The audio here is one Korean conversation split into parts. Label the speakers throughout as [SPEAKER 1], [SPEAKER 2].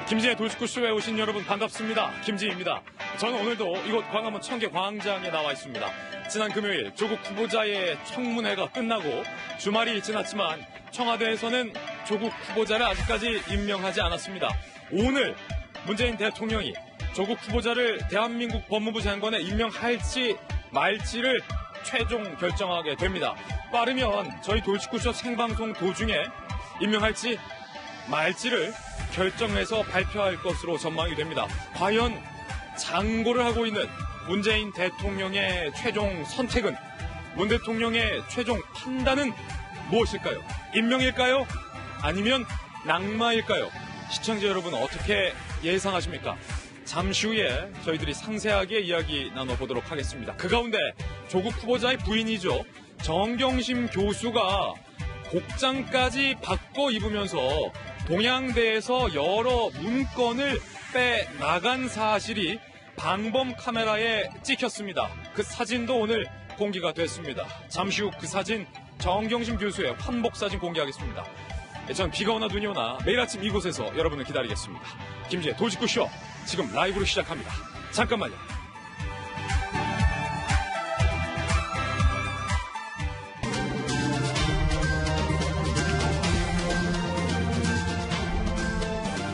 [SPEAKER 1] 김지의 돌직구쇼에 오신 여러분 반갑습니다. 김지입니다. 저는 오늘도 이곳 광화문 청계 광장에 나와 있습니다. 지난 금요일 조국 후보자의 청문회가 끝나고 주말이 지났지만 청와대에서는 조국 후보자를 아직까지 임명하지 않았습니다. 오늘 문재인 대통령이 조국 후보자를 대한민국 법무부 장관에 임명할지 말지를 최종 결정하게 됩니다. 빠르면 저희 돌직구쇼 생방송 도중에 임명할지 말지를 결정해서 발표할 것으로 전망이 됩니다. 과연 장고를 하고 있는 문재인 대통령의 최종 선택은, 문 대통령의 최종 판단은 무엇일까요? 임명일까요? 아니면 낙마일까요? 시청자 여러분 어떻게 예상하십니까? 잠시 후에 저희들이 상세하게 이야기 나눠보도록 하겠습니다. 그 가운데 조국 후보자의 부인이죠. 정경심 교수가 복장까지 바꿔 입으면서 동양대에서 여러 문건을 빼나간 사실이 방범 카메라에 찍혔습니다. 그 사진도 오늘 공개가 됐습니다. 잠시 후 그 사진, 정경심 교수의 환복 사진 공개하겠습니다. 전 비가 오나 눈이 오나 매일 아침 이곳에서 여러분을 기다리겠습니다. 김지의 돌직구쇼 지금 라이브로 시작합니다. 잠깐만요.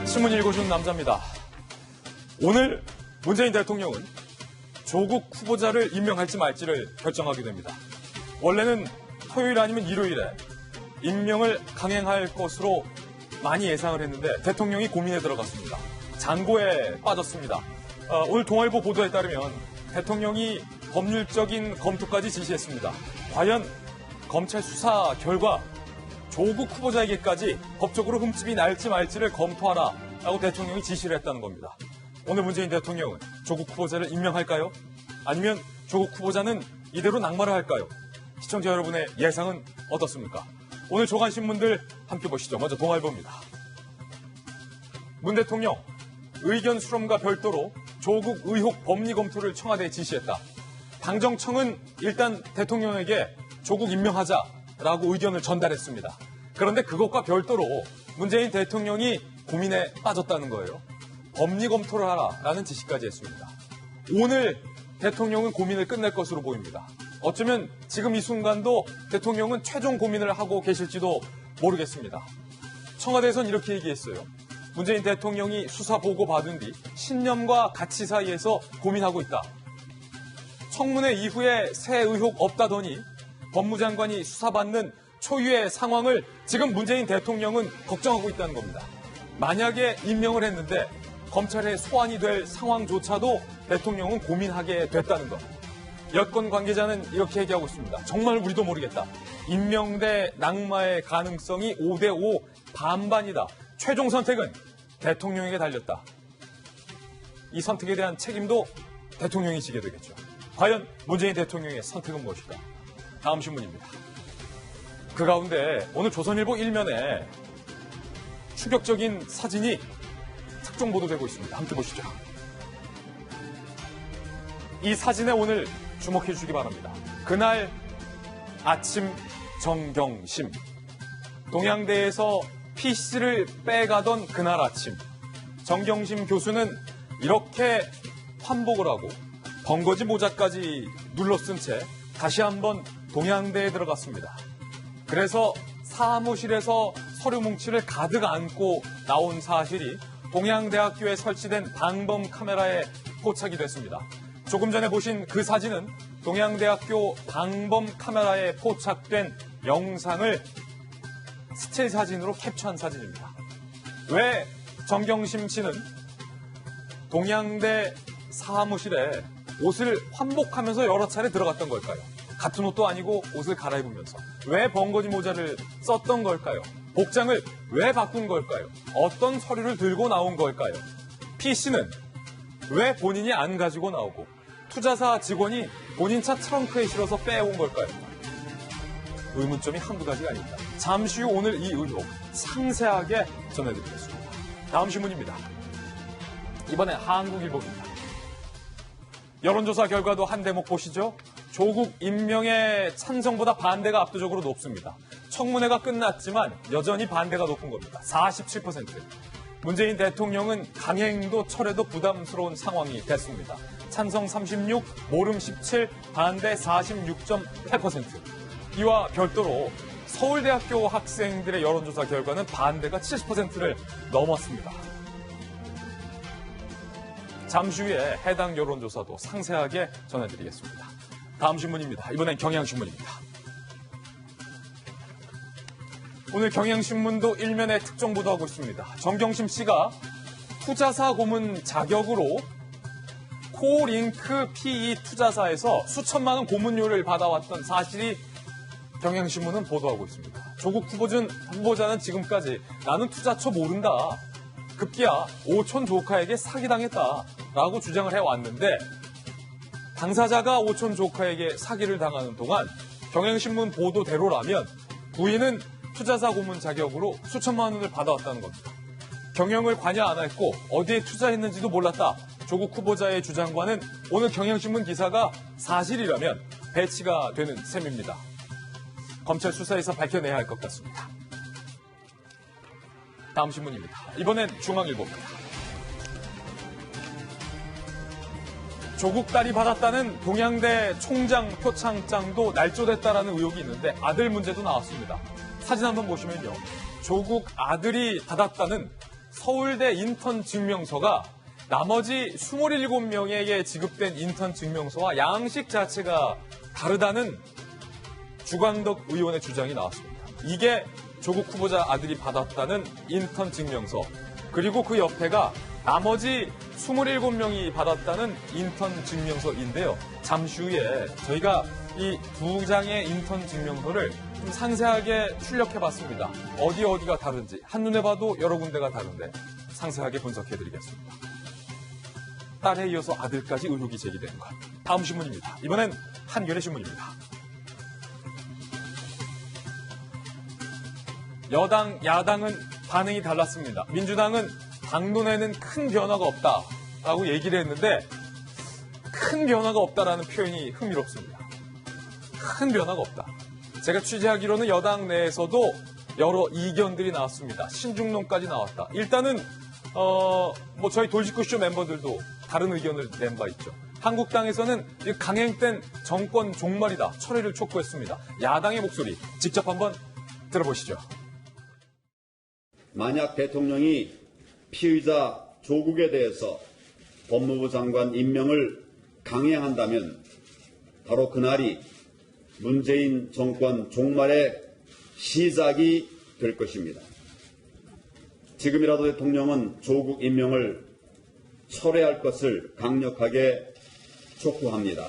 [SPEAKER 1] 신문 읽어준 남자입니다. 오늘 문재인 대통령은 조국 후보자를 임명할지 말지를 결정하게 됩니다. 원래는 토요일 아니면 일요일에 임명을 강행할 것으로 많이 예상을 했는데 대통령이 고민에 들어갔습니다. 장고에 빠졌습니다. 오늘 동아일보 보도에 따르면 대통령이 법률적인 검토까지 지시했습니다. 과연 검찰 수사 결과 조국 후보자에게까지 법적으로 흠집이 날지 말지를 검토하라라고 대통령이 지시를 했다는 겁니다. 오늘 문재인 대통령은 조국 후보자를 임명할까요? 아니면 조국 후보자는 이대로 낙마를 할까요? 시청자 여러분의 예상은 어떻습니까? 오늘 조간신문들 함께 보시죠. 먼저 동아일보입니다. 문 대통령 의견 수렴과 별도로 조국 의혹 법리 검토를 청와대에 지시했다. 당정청은 일단 대통령에게 조국 임명하자라고 의견을 전달했습니다. 그런데 그것과 별도로 문재인 대통령이 고민에 빠졌다는 거예요. 법리 검토를 하라라는 지시까지 했습니다. 오늘 대통령은 고민을 끝낼 것으로 보입니다. 어쩌면 지금 이 순간도 대통령은 최종 고민을 하고 계실지도 모르겠습니다. 청와대에서는 이렇게 얘기했어요. 문재인 대통령이 수사 보고 받은 뒤 신념과 가치 사이에서 고민하고 있다. 청문회 이후에 새 의혹 없다더니 법무장관이 수사받는 초유의 상황을 지금 문재인 대통령은 걱정하고 있다는 겁니다. 만약에 임명을 했는데 검찰에 소환이 될 상황조차도 대통령은 고민하게 됐다는 것. 여권 관계자는 이렇게 얘기하고 있습니다. 정말 우리도 모르겠다. 임명 대 낙마의 가능성이 5대5 반반이다. 최종 선택은 대통령에게 달렸다. 이 선택에 대한 책임도 대통령이 지게 되겠죠. 과연 문재인 대통령의 선택은 무엇일까? 다음 신문입니다. 그 가운데 오늘 조선일보 1면에 충격적인 사진이 특종 보도되고 있습니다. 함께 보시죠. 이 사진에 오늘 주목해 주시기 바랍니다. 그날 아침 정경심. 동양대에서 PC를 빼가던 그날 아침. 정경심 교수는 이렇게 환복을 하고 번거지 모자까지 눌러쓴 채 다시 한번 동양대에 들어갔습니다. 그래서 사무실에서 서류 뭉치를 가득 안고 나온 사실이 동양대학교에 설치된 방범 카메라에 포착이 됐습니다. 조금 전에 보신 그 사진은 동양대학교 방범 카메라에 포착된 영상을 스틸 사진으로 캡처한 사진입니다. 왜 정경심 씨는 동양대 사무실에 옷을 환복하면서 여러 차례 들어갔던 걸까요? 같은 옷도 아니고 옷을 갈아입으면서. 왜 번거지 모자를 썼던 걸까요? 복장을 왜 바꾼 걸까요? 어떤 서류를 들고 나온 걸까요? P씨는 왜 본인이 안 가지고 나오고 투자사 직원이 본인 차 트렁크에 실어서 빼온 걸까요? 의문점이 한두 가지가 아닙니다. 잠시 후 오늘 이 의혹 상세하게 전해드리겠습니다. 다음 신문입니다. 이번엔 한국일보입니다. 여론조사 결과도 한 대목 보시죠. 조국 임명의 찬성보다 반대가 압도적으로 높습니다. 청문회가 끝났지만 여전히 반대가 높은 겁니다. 47%. 문재인 대통령은 강행도 철회도 부담스러운 상황이 됐습니다. 찬성 36, 모름 17, 반대 46.8%. 이와 별도로 서울대학교 학생들의 여론조사 결과는 반대가 70%를 넘었습니다. 잠시 후에 해당 여론조사도 상세하게 전해드리겠습니다. 다음 신문입니다. 이번엔 경향신문입니다. 오늘 경향신문도 일면에 특정 보도하고 있습니다. 정경심 씨가 투자사 고문 자격으로 코링크 PE 투자사에서 수천만 원 고문료를 받아왔던 사실이 경향신문은 보도하고 있습니다. 조국 후보자는 지금까지 나는 투자처 모른다. 급기야 오촌 조카에게 사기당했다라고 주장을 해왔는데 당사자가 오촌 조카에게 사기를 당하는 동안 경향신문 보도대로라면 부인은 투자사 고문 자격으로 수천만 원을 받아왔다는 겁니다. 경영을 관여 안 했고 어디에 투자했는지도 몰랐다. 조국 후보자의 주장과는 오늘 경향신문 기사가 사실이라면 배치가 되는 셈입니다. 검찰 수사에서 밝혀내야 할 것 같습니다. 다음 신문입니다. 이번엔 중앙일보입니다. 조국 딸이 받았다는 동양대 총장 표창장도 날조됐다라는 의혹이 있는데 아들 문제도 나왔습니다. 사진 한번 보시면요. 조국 아들이 받았다는 서울대 인턴 증명서가 나머지 27명에게 지급된 인턴 증명서와 양식 자체가 다르다는 주광덕 의원의 주장이 나왔습니다. 이게 조국 후보자 아들이 받았다는 인턴 증명서, 그리고 그 옆에가 나머지 27명이 받았다는 인턴 증명서인데요. 잠시 후에 저희가 이 두 장의 인턴 증명서를 좀 상세하게 출력해봤습니다. 어디가 다른지 한눈에 봐도 여러 군데가 다른데 상세하게 분석해드리겠습니다. 딸에 이어서 아들까지 의혹이 제기되는 것. 다음 신문입니다. 이번엔 한겨레 신문입니다. 여당, 야당은 반응이 달랐습니다. 민주당은 당론에는 큰 변화가 없다라고 얘기를 했는데 큰 변화가 없다라는 표현이 흥미롭습니다. 큰 변화가 없다. 제가 취재하기로는 여당 내에서도 여러 이견들이 나왔습니다. 신중론까지 나왔다. 일단은 저희 돌직구쇼 멤버들도 다른 의견을 낸 바 있죠. 한국당에서는 강행된 정권 종말이다. 철회를 촉구했습니다. 야당의 목소리 직접 한번 들어보시죠.
[SPEAKER 2] 만약 대통령이 피의자 조국에 대해서 법무부 장관 임명을 강행한다면 바로 그날이 문재인 정권 종말의 시작이 될 것입니다. 지금이라도 대통령은 조국 임명을 철회할 것을 강력하게 촉구합니다.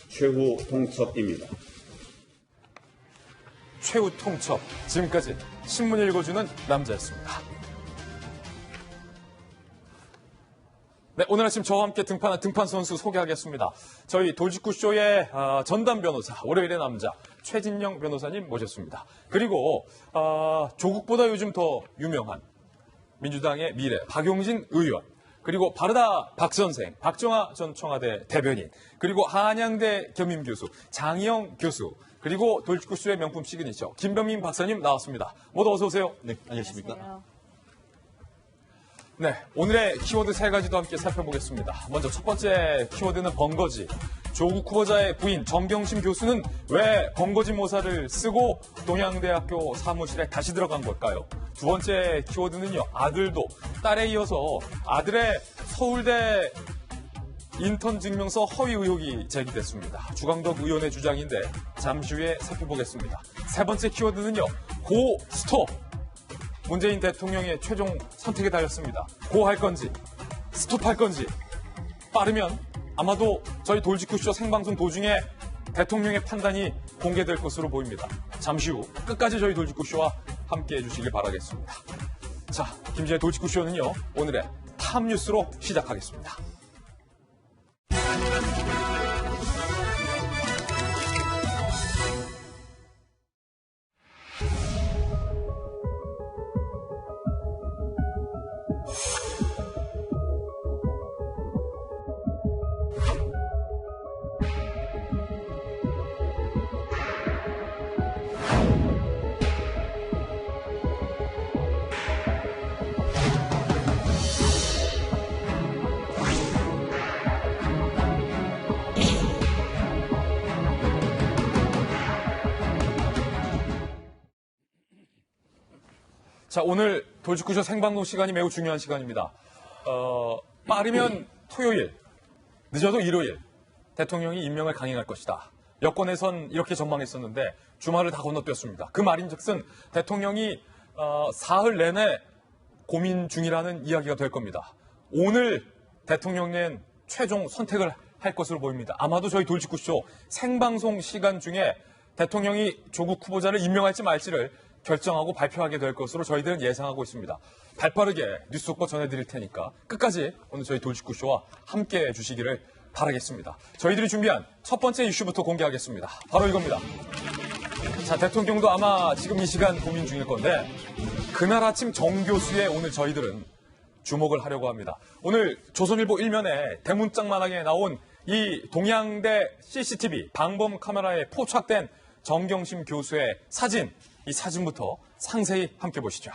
[SPEAKER 2] 최후 통첩입니다.
[SPEAKER 1] 최후 통첩. 지금까지 신문 읽어주는 남자였습니다. 네, 오늘 아침 저와 함께 등판한 등판 선수 소개하겠습니다. 저희 돌직구쇼의 전담 변호사, 월요일의 남자 최진영 변호사님 모셨습니다. 그리고 조국보다 요즘 더 유명한 민주당의 미래 박용진 의원, 그리고 바르다 박선생, 박정아 전 청와대 대변인, 그리고 한양대 겸임교수 장희영 교수, 그리고 돌직구쇼의 명품 시그니처 김병민 박사님 나왔습니다. 모두 어서 오세요.
[SPEAKER 3] 네, 안녕하십니까.
[SPEAKER 4] 안녕하세요.
[SPEAKER 1] 네, 오늘의 키워드 세 가지도 함께 살펴보겠습니다. 먼저 첫 번째 키워드는 번거지. 조국 후보자의 부인 정경심 교수는 왜 번거지 모사를 쓰고 동양대학교 사무실에 다시 들어간 걸까요? 두 번째 키워드는요, 아들도 딸에 이어서 아들의 서울대 인턴 증명서 허위 의혹이 제기됐습니다. 주광덕 의원의 주장인데 잠시 후에 살펴보겠습니다. 세 번째 키워드는요, 고 스톱. 문재인 대통령의 최종 선택에 달렸습니다. 고 할 건지 스톱할 건지 빠르면 아마도 저희 돌직구쇼 생방송 도중에 대통령의 판단이 공개될 것으로 보입니다. 잠시 후 끝까지 저희 돌직구쇼와 함께해 주시길 바라겠습니다. 자, 김지의 돌직구쇼는요, 오늘의 탑뉴스로 시작하겠습니다. 자, 오늘 돌직구쇼 생방송 시간이 매우 중요한 시간입니다. 빠르면 토요일, 늦어도 일요일 대통령이 임명을 강행할 것이다. 여권에선 이렇게 전망했었는데 주말을 다 건너뛰었습니다. 그 말인즉슨 대통령이 사흘 내내 고민 중이라는 이야기가 될 겁니다. 오늘 대통령 낸 최종 선택을 할 것으로 보입니다. 아마도 저희 돌직구쇼 생방송 시간 중에 대통령이 조국 후보자를 임명할지 말지를 결정하고 발표하게 될 것으로 저희들은 예상하고 있습니다. 발빠르게 뉴스 속보 전해드릴 테니까 끝까지 오늘 저희 돌직구쇼와 함께해 주시기를 바라겠습니다. 저희들이 준비한 첫 번째 이슈부터 공개하겠습니다. 바로 이겁니다. 자, 대통령도 아마 지금 이 시간 고민 중일 건데 그날 아침 정 교수의 오늘 저희들은 주목을 하려고 합니다. 오늘 조선일보 일면에 대문짝만하게 나온 이 동양대 CCTV 방범 카메라에 포착된 정경심 교수의 사진, 이 사진부터 상세히 함께 보시죠.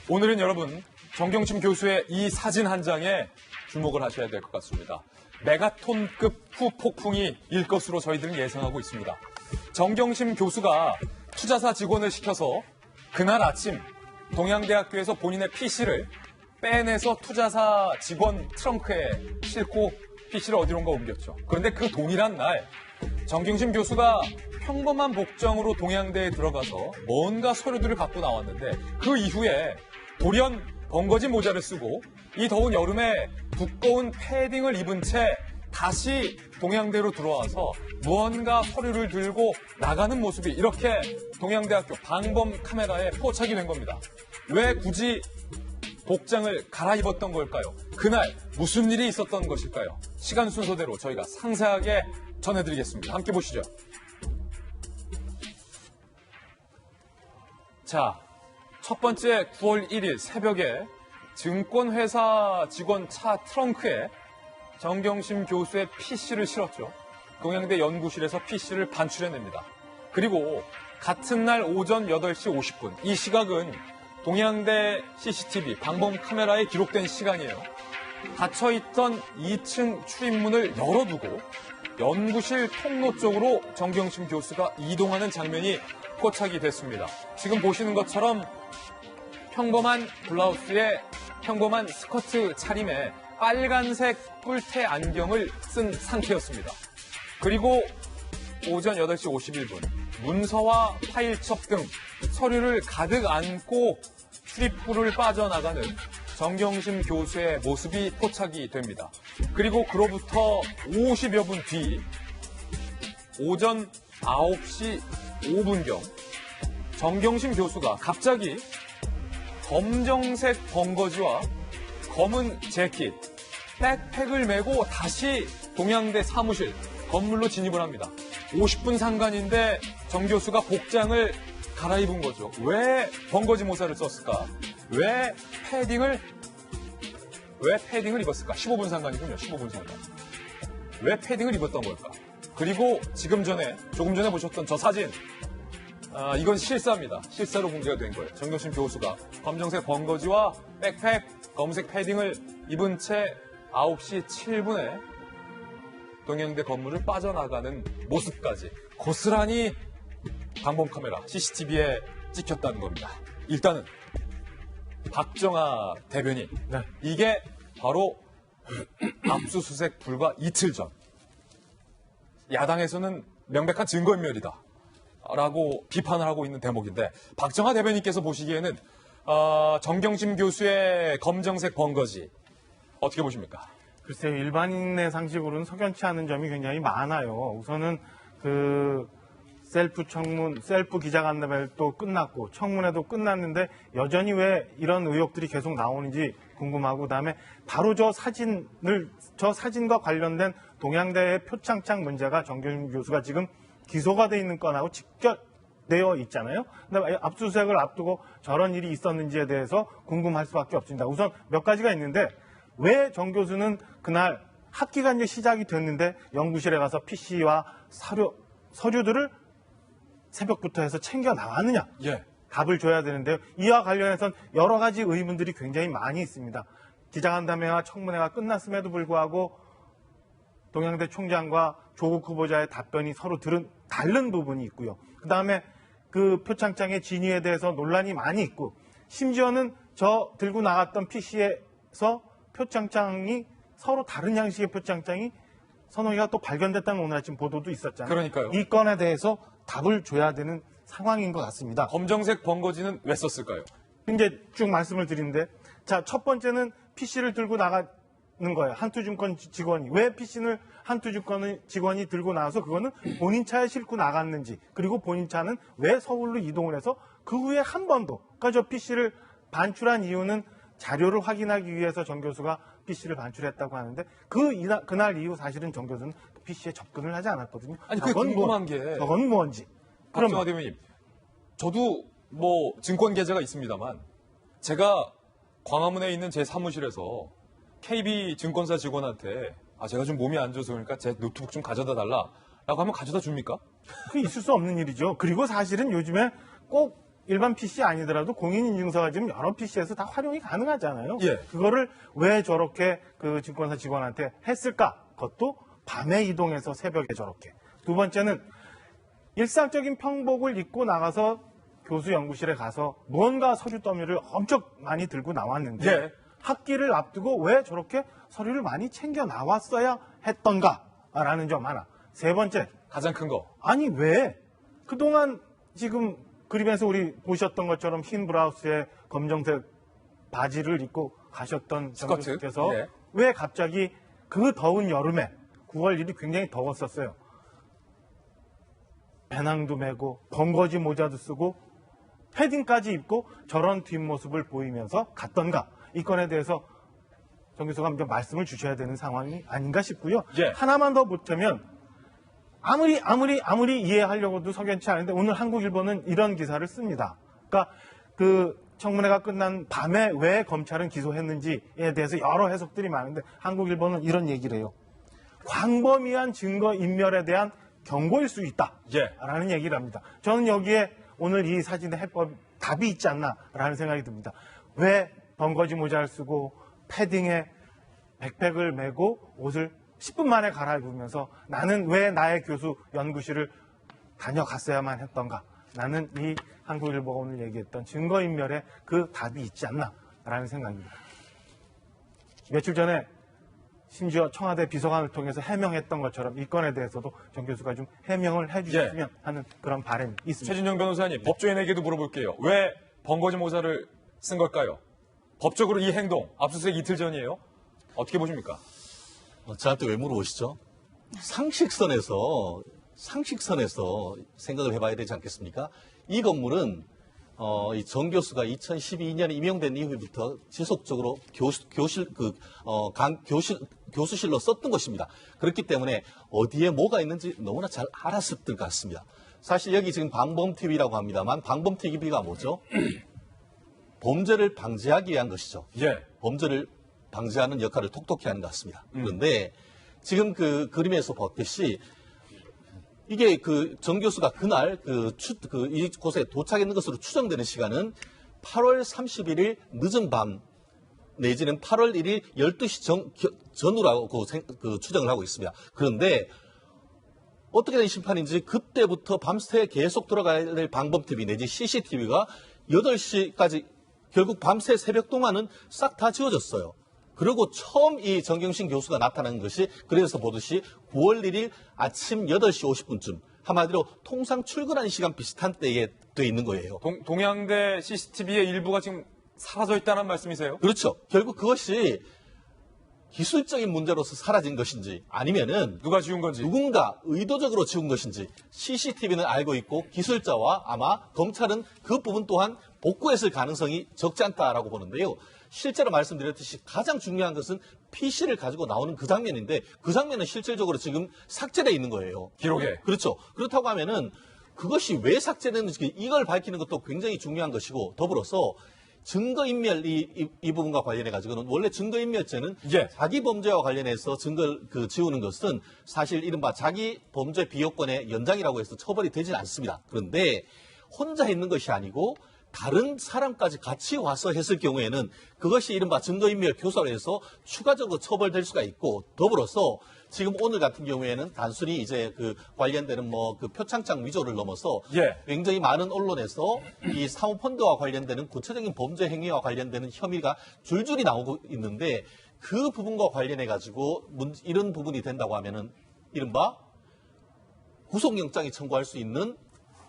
[SPEAKER 1] 오늘은 여러분 정경심 교수의 이 사진 한 장에 주목을 하셔야 될 것 같습니다. 메가톤급 후폭풍이 일 것으로 저희들은 예상하고 있습니다. 정경심 교수가 투자사 직원을 시켜서 그날 아침 동양대학교에서 본인의 PC를 빼내서 투자사 직원 트렁크에 싣고 PC를 어디론가 옮겼죠. 그런데 그 동일한 날 정경심 교수가 평범한 복장으로 동양대에 들어가서 뭔가 서류들을 갖고 나왔는데 그 이후에 돌연 번거진 모자를 쓰고 이 더운 여름에 두꺼운 패딩을 입은 채 다시 동양대로 들어와서 무언가 서류를 들고 나가는 모습이 이렇게 동양대학교 방범 카메라에 포착이 된 겁니다. 왜 굳이 복장을 갈아입었던 걸까요? 그날 무슨 일이 있었던 것일까요? 시간 순서대로 저희가 상세하게 전해드리겠습니다. 함께 보시죠. 자, 첫 번째 9월 1일 새벽에 증권회사 직원 차 트렁크에 정경심 교수의 PC를 실었죠. 동양대 연구실에서 PC를 반출해냅니다. 그리고 같은 날 오전 8시 50분, 이 시각은 동양대 CCTV 방범 카메라에 기록된 시간이에요. 닫혀있던 2층 출입문을 열어두고 연구실 통로 쪽으로 정경심 교수가 이동하는 장면이 포착이 됐습니다. 지금 보시는 것처럼 평범한 블라우스에 평범한 스커트 차림에 빨간색 뿔테 안경을 쓴 상태였습니다. 그리고 오전 8시 51분 문서와 파일첩 등 서류를 가득 안고 출입구를 빠져나가는 정경심 교수의 모습이 포착이 됩니다. 그리고 그로부터 50여 분 뒤 오전 9시 5분경 정경심 교수가 갑자기 검정색 번거지와 검은 재킷, 백팩을 메고 다시 동양대 사무실 건물로 진입을 합니다. 50분 상간인데 정 교수가 복장을 갈아입은 거죠. 왜 번거지 모자를 썼을까? 왜 패딩을 입었을까? 15분 상간이군요. 15분 상간. 왜 패딩을 입었던 걸까? 그리고 조금 전에 보셨던 저 사진, 이건 실사입니다. 실사로 공개가 된 거예요. 정경심 교수가 검정색 번거지와 백팩, 검은색 패딩을 입은 채 9시 7분에 동양대 건물을 빠져나가는 모습까지 고스란히 방범 카메라 CCTV에 찍혔다는 겁니다. 일단은 박정아 대변인, 이게 바로 압수수색 불과 이틀 전 야당에서는 명백한 증거인멸이다 라고 비판을 하고 있는 대목인데 박정아 대변인께서 보시기에는 정경심 교수의 검정색 번거지 어떻게 보십니까?
[SPEAKER 3] 글쎄요, 일반인의 상식으로는 석연치 않은 점이 굉장히 많아요. 우선은 그 셀프 청문, 셀프 기자간담회도 끝났고 청문회도 끝났는데 여전히 왜 이런 의혹들이 계속 나오는지 궁금하고, 그다음에 바로 저 사진과 관련된 동양대의 표창장 문제가 정경심 교수가 지금 기소가 돼 있는 건하고 직결되어 있잖아요. 근데 압수수색을 앞두고 저런 일이 있었는지에 대해서 궁금할 수밖에 없습니다. 우선 몇 가지가 있는데 왜 정 교수는 그날 학기가 이제 시작이 됐는데 연구실에 가서 PC와 서류들을 새벽부터 해서 챙겨 나왔느냐?
[SPEAKER 1] 예.
[SPEAKER 3] 답을 줘야 되는데요. 이와 관련해서는 여러 가지 의문들이 굉장히 많이 있습니다. 기자간담회와 청문회가 끝났음에도 불구하고 동양대 총장과 조국 후보자의 답변이 서로 다른 부분이 있고요. 그다음에 그 표창장의 진위에 대해서 논란이 많이 있고 심지어는 저 들고 나갔던 PC에서 표창장이 서로 다른 양식의 표창장이 서너 개가 또 발견됐다는 오늘 아침 보도도 있었잖아요.
[SPEAKER 1] 그러니까요.
[SPEAKER 3] 이 건에 대해서 답을 줘야 되는 상황인 것 같습니다.
[SPEAKER 1] 검정색 번거지는 왜 썼을까요?
[SPEAKER 3] 이제 쭉 말씀을 드리는데, 자, 첫 번째는 PC를 들고 나가는 거예요. 한투증권 직원이. 왜 PC를 한투증권 직원이 들고 나와서 그거는 본인 차에 싣고 나갔는지, 그리고 본인 차는 왜 서울로 이동을 해서 그 후에 한 번도, 그러니까 저 PC를 반출한 이유는 자료를 확인하기 위해서 정 교수가 PC를 반출했다고 하는데 그날 이후 사실은 정 교수는 PC에 접근을 하지 않았거든요.
[SPEAKER 1] 아니, 그게 궁금한 게
[SPEAKER 3] 저건 뭔지.
[SPEAKER 1] 박정화 대변인, 저도 뭐 증권 계좌가 있습니다만 제가 광화문에 있는 제 사무실에서 KB 증권사 직원한테 제가 좀 몸이 안 좋아서 그러니까 제 노트북 좀 가져다 달라라고 하면 가져다 줍니까?
[SPEAKER 3] 그게 있을 수 없는 일이죠. 그리고 사실은 요즘에 꼭 일반 PC 아니더라도 공인인증서가 지금 여러 PC에서 다 활용이 가능하잖아요.
[SPEAKER 1] 예.
[SPEAKER 3] 그거를 왜 저렇게 그 증권사 직원한테 했을까? 그것도 밤에 이동해서 새벽에 저렇게. 두 번째는 일상적인 평복을 입고 나가서 교수 연구실에 가서 무언가 서류 더미를 엄청 많이 들고 나왔는데
[SPEAKER 1] 예.
[SPEAKER 3] 학기를 앞두고 왜 저렇게 서류를 많이 챙겨 나왔어야 했던가라는 점 하나. 세 번째,
[SPEAKER 1] 가장 큰 거.
[SPEAKER 3] 아니 왜 그동안 지금 그림에서 우리 보셨던 것처럼 흰 브라우스에 검정색 바지를 입고 가셨던 정
[SPEAKER 1] 스커트?
[SPEAKER 3] 교수께서
[SPEAKER 1] 네.
[SPEAKER 3] 왜 갑자기 그 더운 여름에 9월 1일 굉장히 더웠었어요. 배낭도 메고 번거지 모자도 쓰고 패딩까지 입고 저런 뒷모습을 보이면서 갔던가. 이 건에 대해서 정 교수가 좀 말씀을 주셔야 되는 상황이 아닌가 싶고요.
[SPEAKER 1] 예.
[SPEAKER 3] 하나만 더 보태면 아무리 이해하려고도 석연치 않은데 오늘 한국일보는 이런 기사를 씁니다. 그러니까 그 청문회가 끝난 밤에 왜 검찰은 기소했는지에 대해서 여러 해석들이 많은데 한국일보는 이런 얘기를 해요. 광범위한 증거 인멸에 대한 경고일 수 있다.
[SPEAKER 1] 예.
[SPEAKER 3] 라는 얘기를 합니다. 저는 여기에 오늘 이 사진의 해법 답이 있지 않나라는 생각이 듭니다. 왜 번거지 모자를 쓰고 패딩에 백팩을 메고 옷을 10분 만에 갈아입으면서 나는 왜 나의 교수 연구실을 다녀갔어야만 했던가. 나는 이 한국일보가 오늘 얘기했던 증거인멸에 그 답이 있지 않나라는 생각입니다. 며칠 전에 심지어 청와대 비서관을 통해서 해명했던 것처럼 이 건에 대해서도 정 교수가 좀 해명을 해주셨으면 하는 그런 바람이 있습니다.
[SPEAKER 1] 최진영 변호사님, 법조인에게도 물어볼게요. 왜 번거지 모자를 쓴 걸까요? 법적으로 이 행동, 압수수색 이틀 전이에요. 어떻게 보십니까?
[SPEAKER 4] 저한테 왜 물어보시죠? 상식선에서 생각을 해봐야 되지 않겠습니까? 이 건물은 이 정 교수가 2012년에 임용된 이후부터 지속적으로 교수실로 썼던 것입니다. 그렇기 때문에 어디에 뭐가 있는지 너무나 잘 알았을 것 같습니다. 사실 여기 지금 방범TV라고 합니다만 방범TV가 뭐죠? 범죄를 방지하기 위한 것이죠.
[SPEAKER 1] 예.
[SPEAKER 4] 범죄를 방지하는 역할을 톡톡히 하는 것 같습니다. 그런데 지금 그 그림에서 봤듯이 이게 그 정 교수가 그날 이곳에 도착했는 것으로 추정되는 시간은 8월 31일 늦은 밤 내지는 8월 1일 12시 전후라고 추정을 하고 있습니다. 그런데 어떻게 된 심판인지 그때부터 밤새 계속 돌아가야 될 방범TV 내지 CCTV가 8시까지 결국 밤새 새벽 동안은 싹 다 지워졌어요. 그리고 처음 이 정경심 교수가 나타난 것이 그래서 보듯이 9월 1일 아침 8시 50분쯤 한마디로 통상 출근하는 시간 비슷한 때에 돼 있는 거예요.
[SPEAKER 1] 동양대 CCTV의 일부가 지금 사라져 있다는 말씀이세요?
[SPEAKER 4] 그렇죠. 결국 그것이 기술적인 문제로서 사라진 것인지 아니면은
[SPEAKER 1] 누가 지운 건지.
[SPEAKER 4] 누군가 의도적으로 지운 것인지 CCTV는 알고 있고 기술자와 아마 검찰은 그 부분 또한 복구했을 가능성이 적지 않다라고 보는데요. 실제로 말씀드렸듯이 가장 중요한 것은 PC를 가지고 나오는 그 장면인데 그 장면은 실질적으로 지금 삭제되어 있는 거예요.
[SPEAKER 1] 기록에.
[SPEAKER 4] 그렇죠. 그렇다고 하면은 그것이 왜 삭제됐는지 이걸 밝히는 것도 굉장히 중요한 것이고 더불어서 증거인멸 이 부분과 관련해 가지고는 원래 증거인멸죄는
[SPEAKER 1] 예.
[SPEAKER 4] 자기 범죄와 관련해서 증거를 지우는 것은 사실 이른바 자기 범죄 비호권의 연장이라고 해서 처벌이 되질 않습니다. 그런데 혼자 있는 것이 아니고 다른 사람까지 같이 와서 했을 경우에는 그것이 이른바 증거인멸 교사로 해서 추가적으로 처벌될 수가 있고, 더불어서 지금 오늘 같은 경우에는 단순히 이제 그 관련되는 뭐 그 표창장 위조를 넘어서
[SPEAKER 1] 예.
[SPEAKER 4] 굉장히 많은 언론에서 이 사모펀드와 관련되는 구체적인 범죄 행위와 관련되는 혐의가 줄줄이 나오고 있는데, 그 부분과 관련해 가지고 이런 부분이 된다고 하면은 이른바 구속영장이 청구할 수 있는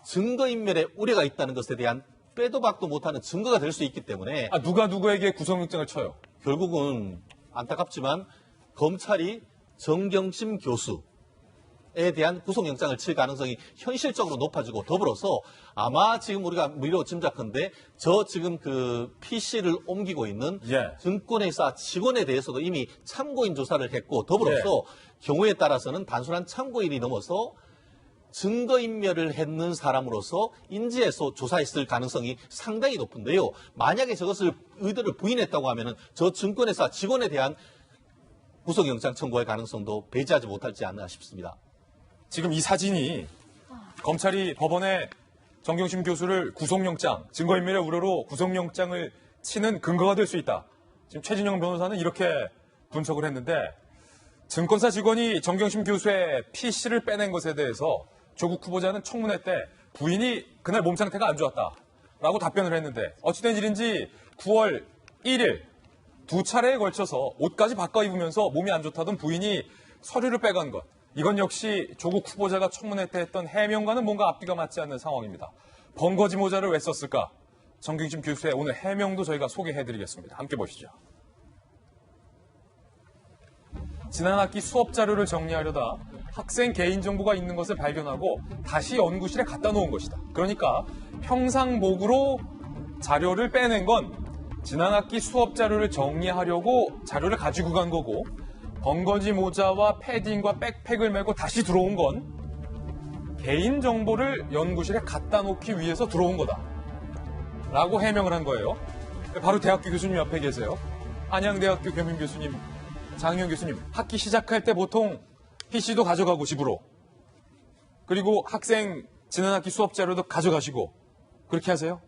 [SPEAKER 4] 증거인멸의 우려가 있다는 것에 대한 빼도 박도 못하는 증거가 될 수 있기 때문에
[SPEAKER 1] 누가 누구에게 구속영장을 쳐요?
[SPEAKER 4] 결국은 안타깝지만 검찰이 정경심 교수에 대한 구속영장을 칠 가능성이 현실적으로 높아지고, 더불어서 아마 지금 우리가 미로 짐작컨대 저 지금 그 PC를 옮기고 있는
[SPEAKER 1] 예.
[SPEAKER 4] 증권회사 직원에 대해서도 이미 참고인 조사를 했고, 더불어서 경우에 따라서는 단순한 참고인이 넘어서 증거인멸을 했는 사람으로서 인지해서 조사했을 가능성이 상당히 높은데요. 만약에 저것을 의도를 부인했다고 하면은 저 증권회사 직원에 대한 구속영장 청구할 가능성도 배제하지 못할지 않나 싶습니다.
[SPEAKER 1] 지금 이 사진이 검찰이 법원에 정경심 교수를 구속영장, 증거인멸의 우려로 구속영장을 치는 근거가 될 수 있다. 지금 최진영 변호사는 이렇게 분석을 했는데, 증권사 직원이 정경심 교수의 PC를 빼낸 것에 대해서 조국 후보자는 청문회 때 부인이 그날 몸 상태가 안 좋았다라고 답변을 했는데, 어찌된 일인지 9월 1일 두 차례에 걸쳐서 옷까지 바꿔 입으면서 몸이 안 좋다던 부인이 서류를 빼간 것. 이건 역시 조국 후보자가 청문회 때 했던 해명과는 뭔가 앞뒤가 맞지 않는 상황입니다. 번거지 모자를 왜 썼을까? 정경심 교수의 오늘 해명도 저희가 소개해드리겠습니다. 함께 보시죠. 지난 학기 수업 자료를 정리하려다 학생 개인정보가 있는 것을 발견하고 다시 연구실에 갖다 놓은 것이다. 그러니까 평상복으로 자료를 빼낸 건 지난 학기 수업 자료를 정리하려고 자료를 가지고 간 거고, 번거지 모자와 패딩과 백팩을 메고 다시 들어온 건 개인정보를 연구실에 갖다 놓기 위해서 들어온 거다. 라고 해명을 한 거예요. 바로 대학교 교수님 옆에 계세요. 안양대학교 겸임 교수님, 장희영 교수님, 학기 시작할 때 보통 PC도 가져가고 집으로, 그리고 학생 지난 학기 수업 자료도 가져가시고 그렇게 하세요?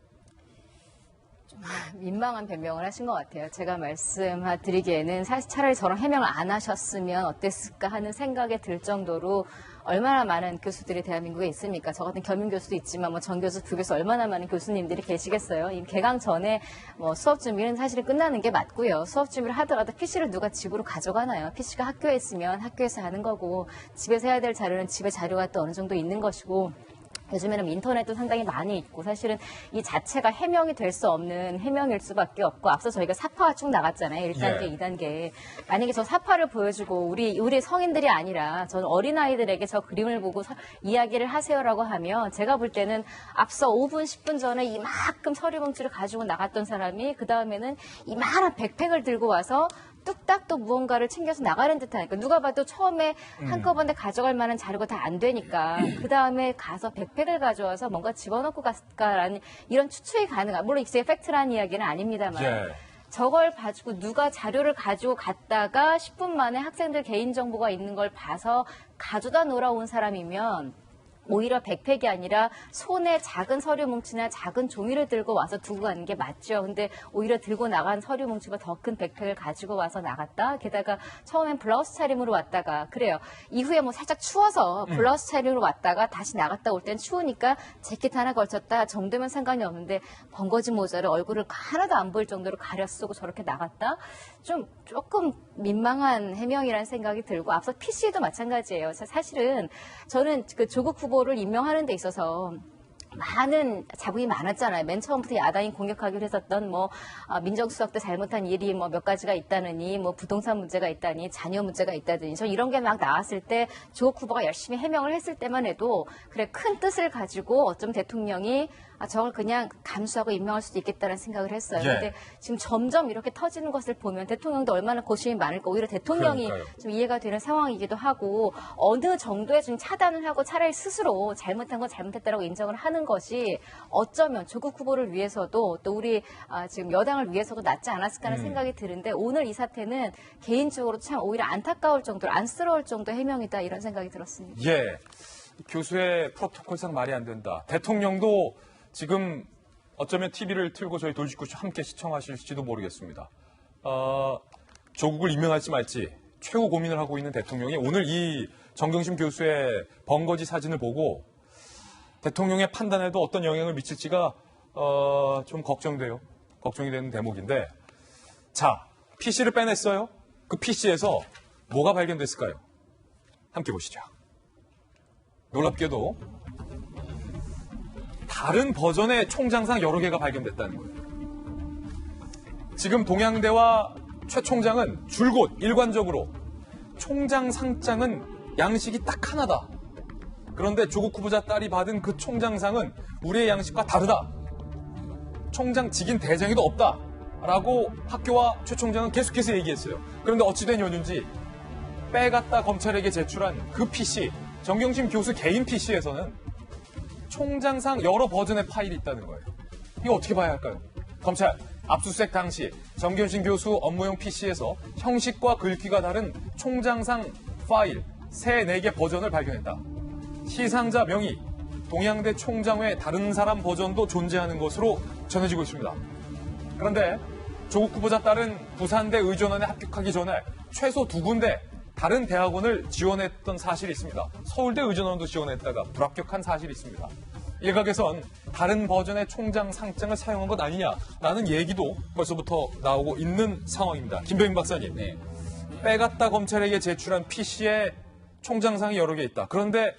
[SPEAKER 5] 민망한 변명을 하신 것 같아요. 제가 말씀드리기에는 사실 차라리 저런 해명을 안 하셨으면 어땠을까 하는 생각이 들 정도로 얼마나 많은 교수들이 대한민국에 있습니까? 저 같은 겸임 교수도 있지만 뭐 전 교수, 부 교수 얼마나 많은 교수님들이 계시겠어요? 이 개강 전에 뭐 수업 준비는 사실은 끝나는 게 맞고요. 수업 준비를 하더라도 PC를 누가 집으로 가져가나요? PC가 학교에 있으면 학교에서 하는 거고, 집에서 해야 될 자료는 집에 자료가 또 어느 정도 있는 것이고, 요즘에는 인터넷도 상당히 많이 있고, 사실은 이 자체가 해명이 될 수 없는 해명일 수밖에 없고, 앞서 저희가 사파가 쭉 나갔잖아요. 1단계,
[SPEAKER 1] 예.
[SPEAKER 5] 2단계. 만약에 저 사파를 보여주고 우리 성인들이 아니라 저는 어린아이들에게 저 그림을 보고 이야기를 하세요라고 하면, 제가 볼 때는 앞서 5분, 10분 전에 이만큼 서류 뭉치를 가지고 나갔던 사람이 그 다음에는 이만한 백팩을 들고 와서 뚝딱 또 무언가를 챙겨서 나가는 듯하니까, 누가 봐도 처음에 한꺼번에 가져갈 만한 자료가 다 안 되니까 그 다음에 가서 백팩을 가져와서 뭔가 집어넣고 갔을까라는 이런 추측이 가능한, 물론 이게 팩트라는 이야기는 아닙니다만,
[SPEAKER 1] 예.
[SPEAKER 5] 저걸 가지고 누가 자료를 가지고 갔다가 10분 만에 학생들 개인정보가 있는 걸 봐서 가져다 놀아 온 사람이면 오히려 백팩이 아니라 손에 작은 서류 뭉치나 작은 종이를 들고 와서 두고 가는 게 맞죠. 근데 오히려 들고 나간 서류 뭉치가 더 큰 백팩을 가지고 와서 나갔다. 게다가 처음엔 블라우스 차림으로 왔다가, 그래요. 이후에 뭐 살짝 추워서 블라우스 차림으로 왔다가 다시 나갔다 올 땐 추우니까 재킷 하나 걸쳤다 정도면 상관이 없는데, 번거지 모자를 얼굴을 하나도 안 보일 정도로 가려 쓰고 저렇게 나갔다? 조금 민망한 해명이라는 생각이 들고, 앞서 PC도 마찬가지예요. 사실은 저는 그 조국 후보를 임명하는 데 있어서 많은 자국이 많았잖아요. 맨 처음부터 야당이 공격하기로 했었던 민정수석 때 잘못한 일이 몇 가지가 있다느니, 부동산 문제가 있다니, 자녀 문제가 있다더니, 저 이런 게 막 나왔을 때 조국 후보가 열심히 해명을 했을 때만 해도 그래, 큰 뜻을 가지고 어쩜 대통령이 저걸 그냥 감수하고 임명할 수도 있겠다는 생각을 했어요.
[SPEAKER 1] 예.
[SPEAKER 5] 그런데 지금 점점 이렇게 터지는 것을 보면 대통령도 얼마나 고심이 많을까, 오히려 대통령이
[SPEAKER 1] 그러니까요.
[SPEAKER 5] 좀 이해가 되는 상황이기도 하고, 어느 정도의 좀 차단을 하고 차라리 스스로 잘못한 건 잘못했다라고 인정을 하는 것이 어쩌면 조국 후보를 위해서도 또 우리 지금 여당을 위해서도 낫지 않았을까 하는 생각이 드는데, 오늘 이 사태는 개인적으로 참 오히려 안타까울 정도로, 안쓰러울 정도의 해명이다, 이런 생각이 들었습니다.
[SPEAKER 1] 예. 교수의 프로토콜상 말이 안 된다. 대통령도 지금 어쩌면 TV를 틀고 저희 돌직구쇼 함께 시청하실지도 모르겠습니다. 조국을 임명할지 말지 최후 고민을 하고 있는 대통령이 오늘 이 정경심 교수의 번거지 사진을 보고 대통령의 판단에도 어떤 영향을 미칠지가 좀 걱정돼요. 걱정이 되는 대목인데, 자, PC를 빼냈어요. 그 PC에서 뭐가 발견됐을까요? 함께 보시죠. 놀랍게도 다른 버전의 총장상 여러 개가 발견됐다는 거예요. 지금 동양대와 최 총장은 줄곧 일관적으로 총장 상장은 양식이 딱 하나다. 그런데 조국 후보자 딸이 받은 그 총장상은 우리의 양식과 다르다. 총장 직인 대장에도 없다. 라고 학교와 최 총장은 계속해서 얘기했어요. 그런데 어찌된 연유인지 빼갔다 검찰에게 제출한 그 PC, 정경심 교수 개인 PC에서는 총장상 여러 버전의 파일이 있다는 거예요. 이거 어떻게 봐야 할까요? 검찰 압수수색 당시 정경심 교수 업무용 PC에서 형식과 글귀가 다른 총장상 파일 3-4개 버전을 발견했다. 시상자 명의, 동양대 총장 외 다른 사람 버전도 존재하는 것으로 전해지고 있습니다. 그런데 조국 후보자 딸은 부산대 의전원에 합격하기 전에 최소 2군데 다른 대학원을 지원했던 사실이 있습니다. 서울대 의전원도 지원했다가 불합격한 사실이 있습니다. 일각에선 다른 버전의 총장 상장을 사용한 것 아니냐라는 얘기도 벌써부터 나오고 있는 상황입니다. 김병인 박사님, 빼갔다 검찰에게 제출한 PC에 총장상이 여러 개 있다. 그런데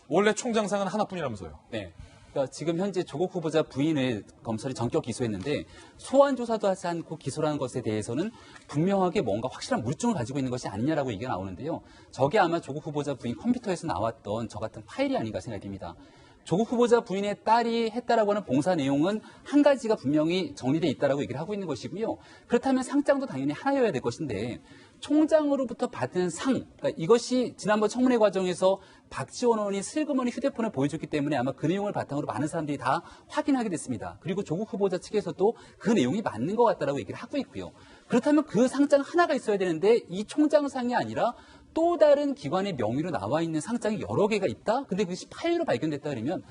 [SPEAKER 1] 원래 총장상은 하나뿐이라면서요.
[SPEAKER 6] 네. 그러니까 지금 현재 조국 후보자 부인을 검찰이 전격 기소했는데 소환 조사도 하지 않고 기소라는 것에 대해서는 분명하게 뭔가 확실한 물증을 가지고 있는 것이 아니냐라고 얘기가 나오는데요. 저게 아마 조국 후보자 부인 컴퓨터에서 나왔던 저 같은 파일이 아닌가 생각이 듭니다. 조국 후보자 부인의 딸이 했다라고 하는 봉사 내용은 한 가지가 분명히 정리되어 있다라고 얘기를 하고 있는 것이고요. 그렇다면 상장도 당연히 하나여야 될 것인데 총장으로부터 받은 상, 그러니까 이것이 지난번 청문회 과정에서 박지원 의원이 슬그머니 휴대폰을 보여줬기 때문에 아마 그 내용을 바탕으로 많은 사람들이 다 확인하게 됐습니다. 그리고 조국 후보자 측에서도 그 내용이 맞는 것 같다라고 얘기를 하고 있고요. 그렇다면 그 상장 하나가 있어야 되는데 이 총장상이 아니라 또 다른 기관의 명의로 나와 있는 상장이 여러 개가 있다? 근데 그것이 파일로 발견됐다 그러면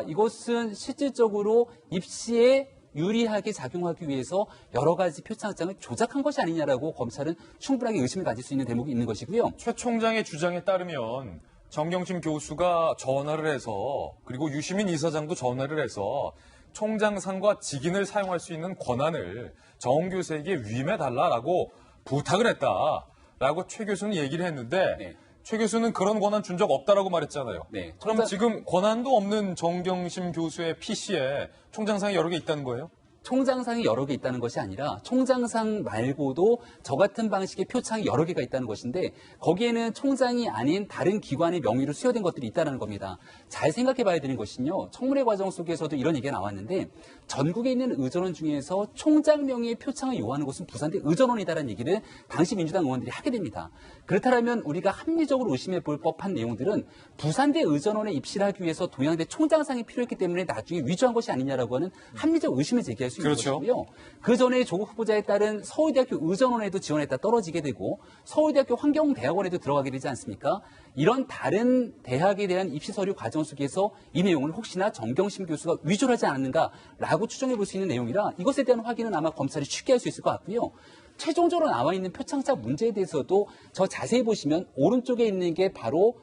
[SPEAKER 6] 이것은 실질적으로 입시에 유리하게 작용하기 위해서 여러 가지 표창장을 조작한 것이 아니냐라고 검찰은 충분하게 의심을 가질 수 있는 대목이 있는 것이고요.
[SPEAKER 1] 최 총장의 주장에 따르면 정경심 교수가 전화를 해서 그리고 유시민 이사장도 전화를 해서 총장상과 직인을 사용할 수 있는 권한을 정 교수에게 위임해달라고 부탁을 했다라고 최 교수는 얘기를 했는데
[SPEAKER 6] 네.
[SPEAKER 1] 최 교수는 그런 권한 준 적 없다라고 말했잖아요.
[SPEAKER 6] 네.
[SPEAKER 1] 그럼 지금 권한도 없는 정경심 교수의 PC에 총장상이 여러 개 있다는 거예요?
[SPEAKER 6] 총장상이 여러 개 있다는 것이 아니라 총장상 말고도 저 같은 방식의 표창이 여러 개가 있다는 것인데 거기에는 총장이 아닌 다른 기관의 명의로 수여된 것들이 있다는 겁니다. 잘 생각해 봐야 되는 것은요. 청문회 과정 속에서도 이런 얘기가 나왔는데 전국에 있는 의전원 중에서 총장 명의의 표창을 요구하는 곳은 부산대 의전원이다라는 얘기를 당시 민주당 의원들이 하게 됩니다. 그렇다면 우리가 합리적으로 의심해 볼 법한 내용들은 부산대 의전원에 입시를 하기 위해서 동양대 총장상이 필요했기 때문에 나중에 위조한 것이 아니냐라고 하는 합리적 의심을 제기할 수 있는
[SPEAKER 1] 그렇죠.
[SPEAKER 6] 것이고요. 그 전에 조국 후보자에 따른 서울대학교 의전원에도 지원했다 떨어지게 되고 서울대학교 환경대학원에도 들어가게 되지 않습니까? 이런 다른 대학에 대한 입시 서류 과정 속에서 이 내용을 혹시나 정경심 교수가 위조를 하지 않았는가라고 추정해 볼 수 있는 내용이라 이것에 대한 확인은 아마 검찰이 쉽게 할 수 있을 것 같고요. 최종적으로 나와 있는 표창장 문제에 대해서도 저 자세히 보시면 오른쪽에 있는 게 바로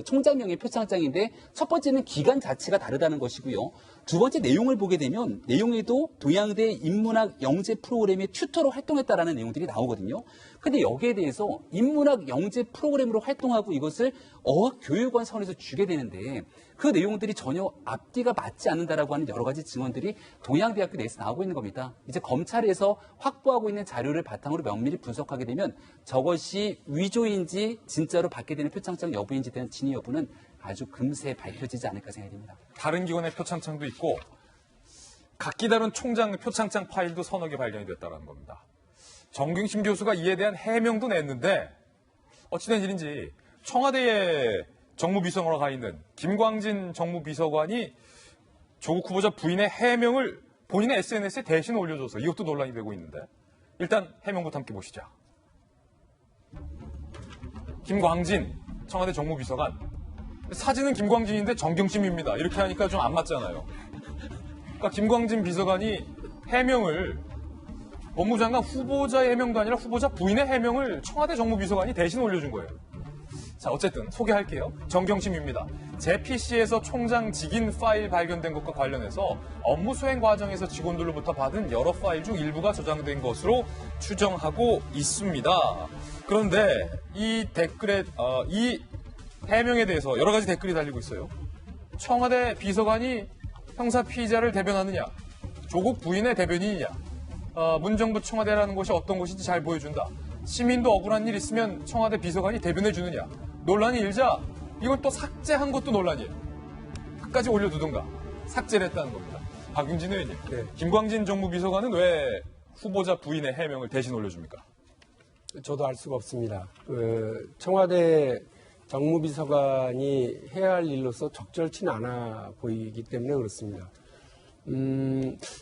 [SPEAKER 6] 총장명의 표창장인데 첫 번째는 기간 자체가 다르다는 것이고요. 두 번째 내용을 보게 되면 내용에도 동양대 인문학 영재 프로그램의 튜터로 활동했다라는 내용들이 나오거든요. 근데 여기에 대해서 인문학 영재 프로그램으로 활동하고 이것을 어학교육원 선에서 주게 되는데 그 내용들이 전혀 앞뒤가 맞지 않는다라고 하는 여러 가지 증언들이 동양대학교 내에서 나오고 있는 겁니다. 이제 검찰에서 확보하고 있는 자료를 바탕으로 면밀히 분석하게 되면 저것이 위조인지 진짜로 받게 되는 표창장 여부인지에 대한 진위 여부는 아주 금세 밝혀지지 않을까 생각이 듭니다.
[SPEAKER 1] 다른 기관의 표창장도 있고 각기 다른 총장 표창장 파일도 서너 개 발견이 됐다는 겁니다. 정경심 교수가 이에 대한 해명도 냈는데 어찌된 일인지 청와대에 정무비서관으로 가 있는 김광진 정무비서관이 조국 후보자 부인의 해명을 본인의 SNS에 대신 올려줘서 이것도 논란이 되고 있는데 일단 해명부터 함께 보시죠. 김광진 청와대 정무비서관 사진은 김광진인데 정경심입니다. 이렇게 하니까 좀 안 맞잖아요. 그러니까 김광진 비서관이 해명을 법무장관 후보자의 해명도 아니라 후보자 부인의 해명을 청와대 정무비서관이 대신 올려준 거예요. 자, 어쨌든 소개할게요. 정경심입니다. 제 PC에서 총장 직인 파일 발견된 것과 관련해서 업무 수행 과정에서 직원들로부터 받은 여러 파일 중 일부가 저장된 것으로 추정하고 있습니다. 그런데 이 댓글에 이 해명에 대해서 여러 가지 댓글이 달리고 있어요. 청와대 비서관이 형사 피의자를 대변하느냐, 조국 부인의 대변인이냐, 문정부 청와대라는 곳이 어떤 곳인지 잘 보여준다. 시민도 억울한 일 있으면 청와대 비서관이 대변해 주느냐. 논란이 일자 이걸 또 삭제한 것도 논란이에요. 끝까지 올려두던가 삭제를 했다는 겁니다. 박용진 의원님, 김광진 정무비서관은 왜 후보자 부인의 해명을 대신 올려줍니까?
[SPEAKER 7] 저도 알 수가 없습니다. 청와대 정무비서관이 해야 할 일로서 적절치는 않아 보이기 때문에 그렇습니다.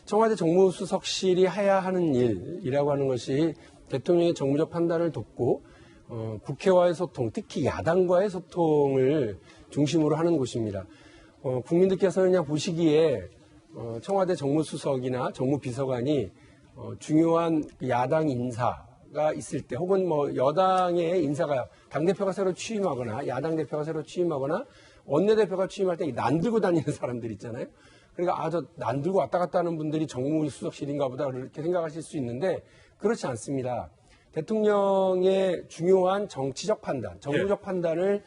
[SPEAKER 7] 청와대 정무수석실이 해야 하는 일이라고 하는 것이 대통령의 정무적 판단을 돕고 국회와의 소통, 특히 야당과의 소통을 중심으로 하는 곳입니다. 국민들께서는 그냥 보시기에 청와대 정무수석이나 정무비서관이 중요한 야당 인사가 있을 때 혹은 뭐 여당의 인사가 당대표가 새로 취임하거나 야당 대표가 새로 취임하거나 원내대표가 취임할 때 난 들고 다니는 사람들 있잖아요. 그러니까 저 난 들고 왔다 갔다 하는 분들이 정무수석실인가 보다 그렇게 생각하실 수 있는데 그렇지 않습니다. 대통령의 중요한 정치적 판단, 정무적 판단을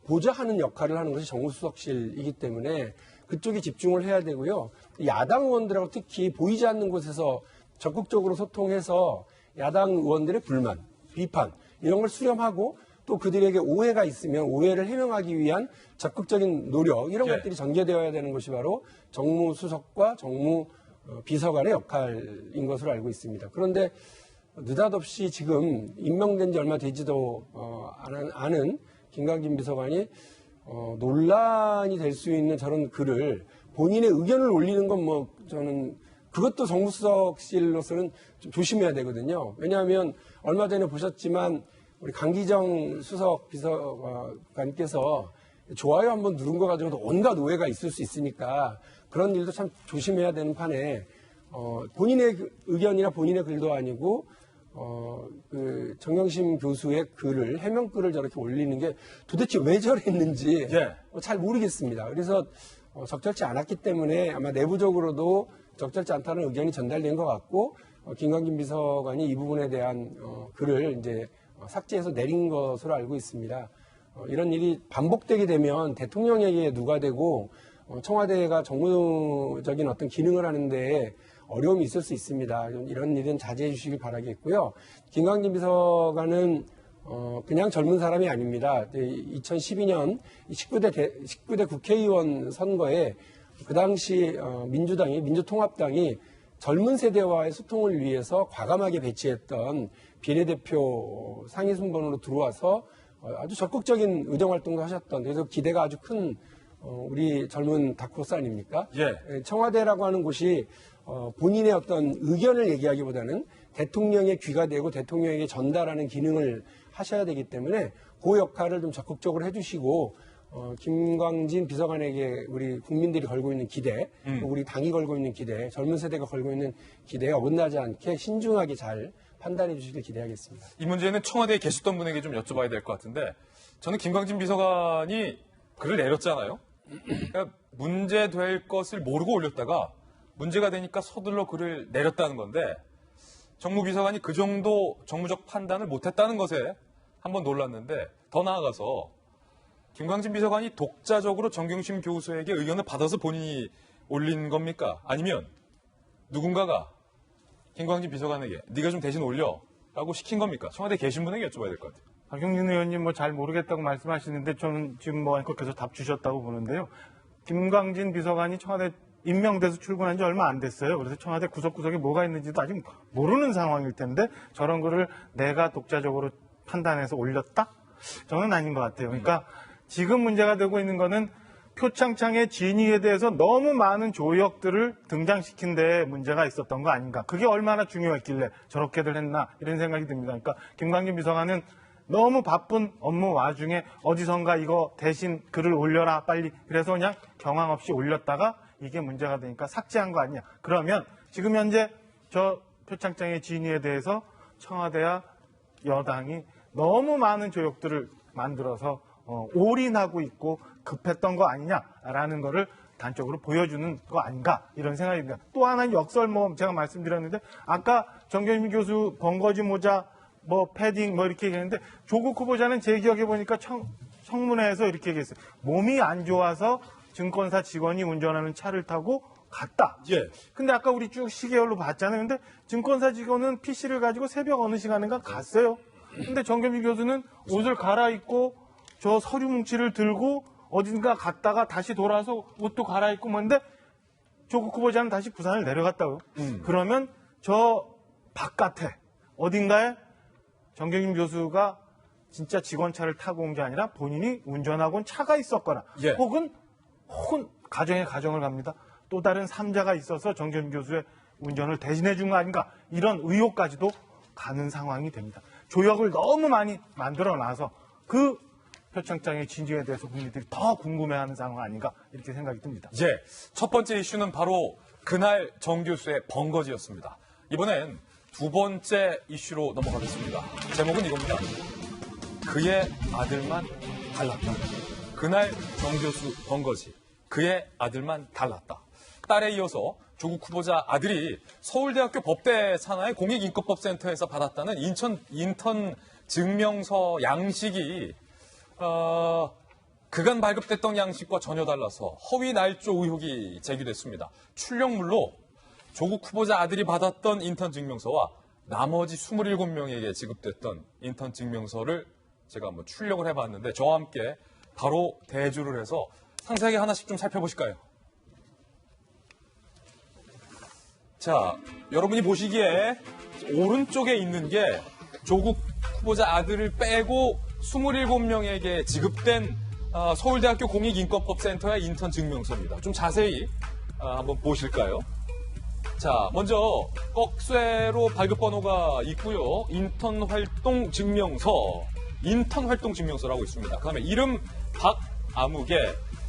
[SPEAKER 7] 보좌하는 역할을 하는 것이 정무수석실이기 때문에 그쪽에 집중을 해야 되고요. 야당 의원들하고 특히 보이지 않는 곳에서 적극적으로 소통해서 야당 의원들의 불만, 비판 이런 걸 수렴하고 또 그들에게 오해가 있으면 오해를 해명하기 위한 적극적인 노력 이런 것들이 전개되어야 되는 것이 바로 정무수석과 정무비서관의 역할인 것으로 알고 있습니다. 그런데 느닷없이 지금 임명된 지 얼마 되지도 않은 김광진 비서관이 논란이 될 수 있는 저런 글을 본인의 의견을 올리는 건 뭐 저는 그것도 정무수석실로서는 좀 조심해야 되거든요. 왜냐하면 얼마 전에 보셨지만 우리 강기정 수석 비서관께서 좋아요 한번 누른 거 가지고도 온갖 오해가 있을 수 있으니까 그런 일도 참 조심해야 되는 판에 본인의 의견이나 본인의 글도 아니고 그 정경심 교수의 글을 해명글을 저렇게 올리는 게 도대체 왜 저랬는지 잘 모르겠습니다. 그래서 적절치 않았기 때문에 아마 내부적으로도 적절치 않다는 의견이 전달된 것 같고 김광진 비서관이 이 부분에 대한 글을 이제 삭제해서 내린 것으로 알고 있습니다. 이런 일이 반복되게 되면 대통령에게 누가 되고 청와대가 정무적인 어떤 기능을 하는데 어려움이 있을 수 있습니다. 이런 일은 자제해 주시길 바라겠고요. 김광진 비서관은 그냥 젊은 사람이 아닙니다. 2012년 19대 국회의원 선거에 그 당시 민주통합당이 젊은 세대와의 소통을 위해서 과감하게 배치했던 비례대표 상위 순번으로 들어와서 아주 적극적인 의정활동도 하셨던 그래서 기대가 아주 큰 우리 젊은 다크호스 아닙니까? 청와대라고 하는 곳이 본인의 어떤 의견을 얘기하기보다는 대통령의 귀가 되고 대통령에게 전달하는 기능을 하셔야 되기 때문에 그 역할을 좀 적극적으로 해주시고 김광진 비서관에게 우리 국민들이 걸고 있는 기대, 우리 당이 걸고 있는 기대, 젊은 세대가 걸고 있는 기대에 어긋나지 않게 신중하게 잘 판단해 주시길 기대하겠습니다.
[SPEAKER 1] 이 문제는 청와대에 계셨던 분에게 좀 여쭤봐야 될 것 같은데 저는 김광진 비서관이 글을 내렸잖아요. 그러니까 문제될 것을 모르고 올렸다가 문제가 되니까 서둘러 글을 내렸다는 건데 정무비서관이 그 정도 정무적 판단을 못했다는 것에 한번 놀랐는데 더 나아가서 김광진 비서관이 독자적으로 정경심 교수에게 의견을 받아서 본인이 올린 겁니까? 아니면 누군가가 김광진 비서관에게 네가 좀 대신 올려라고 시킨 겁니까? 청와대에 계신 분에게 여쭤봐야 될 것 같아요.
[SPEAKER 3] 박용진 의원님 뭐 잘 모르겠다고 말씀하시는데 저는 지금 뭐 앵커께서 답 주셨다고 보는데요. 김광진 비서관이 청와대 임명돼서 출근한 지 얼마 안 됐어요. 그래서 청와대 구석구석에 뭐가 있는지도 아직 모르는 상황일 텐데 저런 거를 내가 독자적으로 판단해서 올렸다? 저는 아닌 것 같아요. 그러니까 지금 문제가 되고 있는 거는 표창장의 진위에 대해서 너무 많은 조역들을 등장시킨 데 문제가 있었던 거 아닌가. 그게 얼마나 중요했길래 저렇게들 했나 이런 생각이 듭니다. 그러니까 김광진 비서관은 너무 바쁜 업무 와중에 어디선가 이거 대신 글을 올려라 빨리 그래서 그냥 경황 없이 올렸다가 이게 문제가 되니까 삭제한 거 아니냐. 그러면 지금 현재 저 표창장의 진위에 대해서 청와대와 여당이 너무 많은 조력들을 만들어서 올인하고 있고 급했던 거 아니냐라는 거를 단적으로 보여주는 거 아닌가 이런 생각이 듭니다. 또 하나는 역설모험 제가 말씀드렸는데 아까 정경심 교수 번거지 모자 뭐 패딩 뭐 이렇게 얘기했는데 조국 후보자는 제 기억에 보니까 청문회에서 이렇게 얘기했어요. 몸이 안 좋아서 증권사 직원이 운전하는 차를 타고 갔다.
[SPEAKER 1] 예.
[SPEAKER 3] 근데 아까 우리 쭉 시계열로 봤잖아요. 근데 증권사 직원은 PC를 가지고 새벽 어느 시간인가 갔어요. 근데 정경심 교수는 옷을 갈아입고 저 서류 뭉치를 들고 어딘가 갔다가 다시 돌아서 옷도 갈아입고 뭔데 조국 후보자는 다시 부산을 내려갔다고요. 그러면 저 바깥에 어딘가에 정경심 교수가 진짜 직원차를 타고 온 게 아니라 본인이 운전하고 온 차가 있었거나
[SPEAKER 1] 예.
[SPEAKER 3] 혹은 가정을 갑니다. 또 다른 3자가 있어서 정경심 교수의 운전을 대신해 준 거 아닌가 이런 의혹까지도 가는 상황이 됩니다. 조력을 너무 많이 만들어놔서 그 표창장의 진지에 대해서 국민들이 더 궁금해하는 상황 아닌가 이렇게 생각이 듭니다.
[SPEAKER 1] 예. 첫 번째 이슈는 바로 그날 정 교수의 번거지였습니다. 이번엔 두 번째 이슈로 넘어가겠습니다. 제목은 이겁니다. 그의 아들만 달랐다. 그날 정 교수 번거지. 그의 아들만 달랐다. 딸에 이어서 조국 후보자 아들이 서울대학교 법대 산하의 공익인권법센터에서 받았다는 인턴 증명서 양식이 그간 발급됐던 양식과 전혀 달라서 허위 날조 의혹이 제기됐습니다. 출력물로 조국 후보자 아들이 받았던 인턴 증명서와 나머지 27명에게 지급됐던 인턴 증명서를 제가 한번 출력을 해봤는데 저와 함께 바로 대조를 해서 상세하게 하나씩 좀 살펴보실까요? 자, 여러분이 보시기에 오른쪽에 있는 게 조국 후보자 아들을 빼고 27명에게 지급된 서울대학교 공익인권법센터의 인턴 증명서입니다. 좀 자세히 한번 보실까요? 자, 먼저 꺽쇠로 발급번호가 있고요. 인턴 활동 증명서라고 있습니다. 그다음에 이름 박아무개,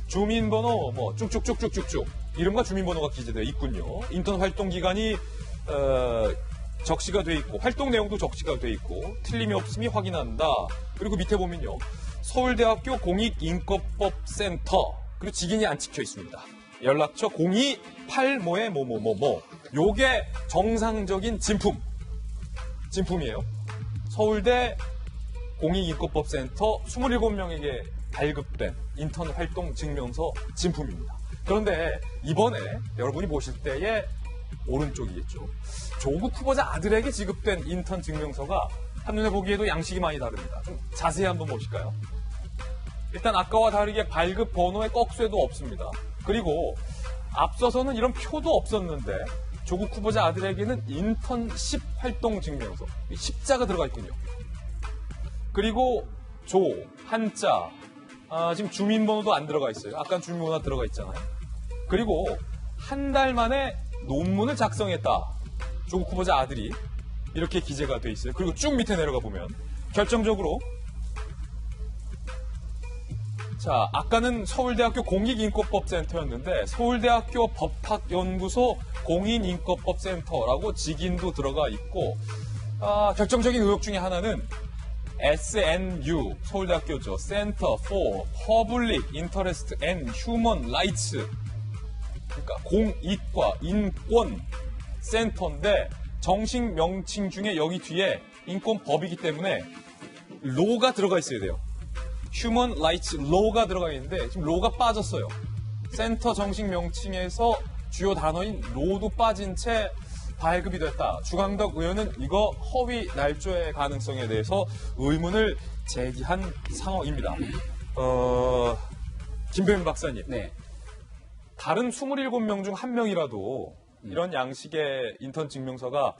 [SPEAKER 1] 주민번호 뭐 쭉쭉쭉쭉쭉쭉 이름과 주민번호가 기재되어 있군요. 인턴 활동 기간이 적시가 돼 있고 활동 내용도 적시가 돼 있고 틀림이 없음이 확인한다. 그리고 밑에 보면요. 서울대학교 공익인권법센터 그리고 직인이 안 찍혀 있습니다. 연락처 0285의 뭐뭐뭐뭐 요게 정상적인 진품이에요. 서울대 공익인권법센터 27명에게 발급된 인턴 활동 증명서 진품입니다. 그런데 이번에 여러분이 보실 때의 오른쪽이겠죠. 조국 후보자 아들에게 지급된 인턴 증명서가 한눈에 보기에도 양식이 많이 다릅니다. 좀 자세히 한번 보실까요? 일단 아까와 다르게 발급 번호에 꺽쇠도 없습니다. 그리고 앞서서는 이런 표도 없었는데 조국 후보자 아들에게는 인턴십 활동 증명서, 십자가 들어가 있군요. 그리고 한자, 지금 주민번호도 안 들어가 있어요. 아까 주민번호가 들어가 있잖아요. 그리고 한 달 만에 논문을 작성했다. 조국 후보자 아들이 이렇게 기재가 돼 있어요. 그리고 쭉 밑에 내려가 보면 결정적으로 자, 아까는 서울대학교 공익인권법센터였는데 서울대학교 법학연구소 공익인권법센터라고 직인도 들어가 있고 결정적인 의혹 중에 하나는 SNU, 서울대학교죠. Center for Public Interest and Human Rights. 그러니까 공익과 인권 센터인데 정식 명칭 중에 여기 뒤에 인권법이기 때문에 law가 들어가 있어야 돼요. Human Rights Law가 들어가 있는데 지금 law가 빠졌어요. 센터 정식 명칭에서 주요 단어인 law도 빠진 채 발급이 됐다. 주광덕 의원은 이거 허위 날조의 가능성에 대해서 의문을 제기한 상황입니다. 김배민 박사님.
[SPEAKER 6] 네.
[SPEAKER 1] 다른 27명 중 한 명이라도 이런 양식의 인턴 증명서가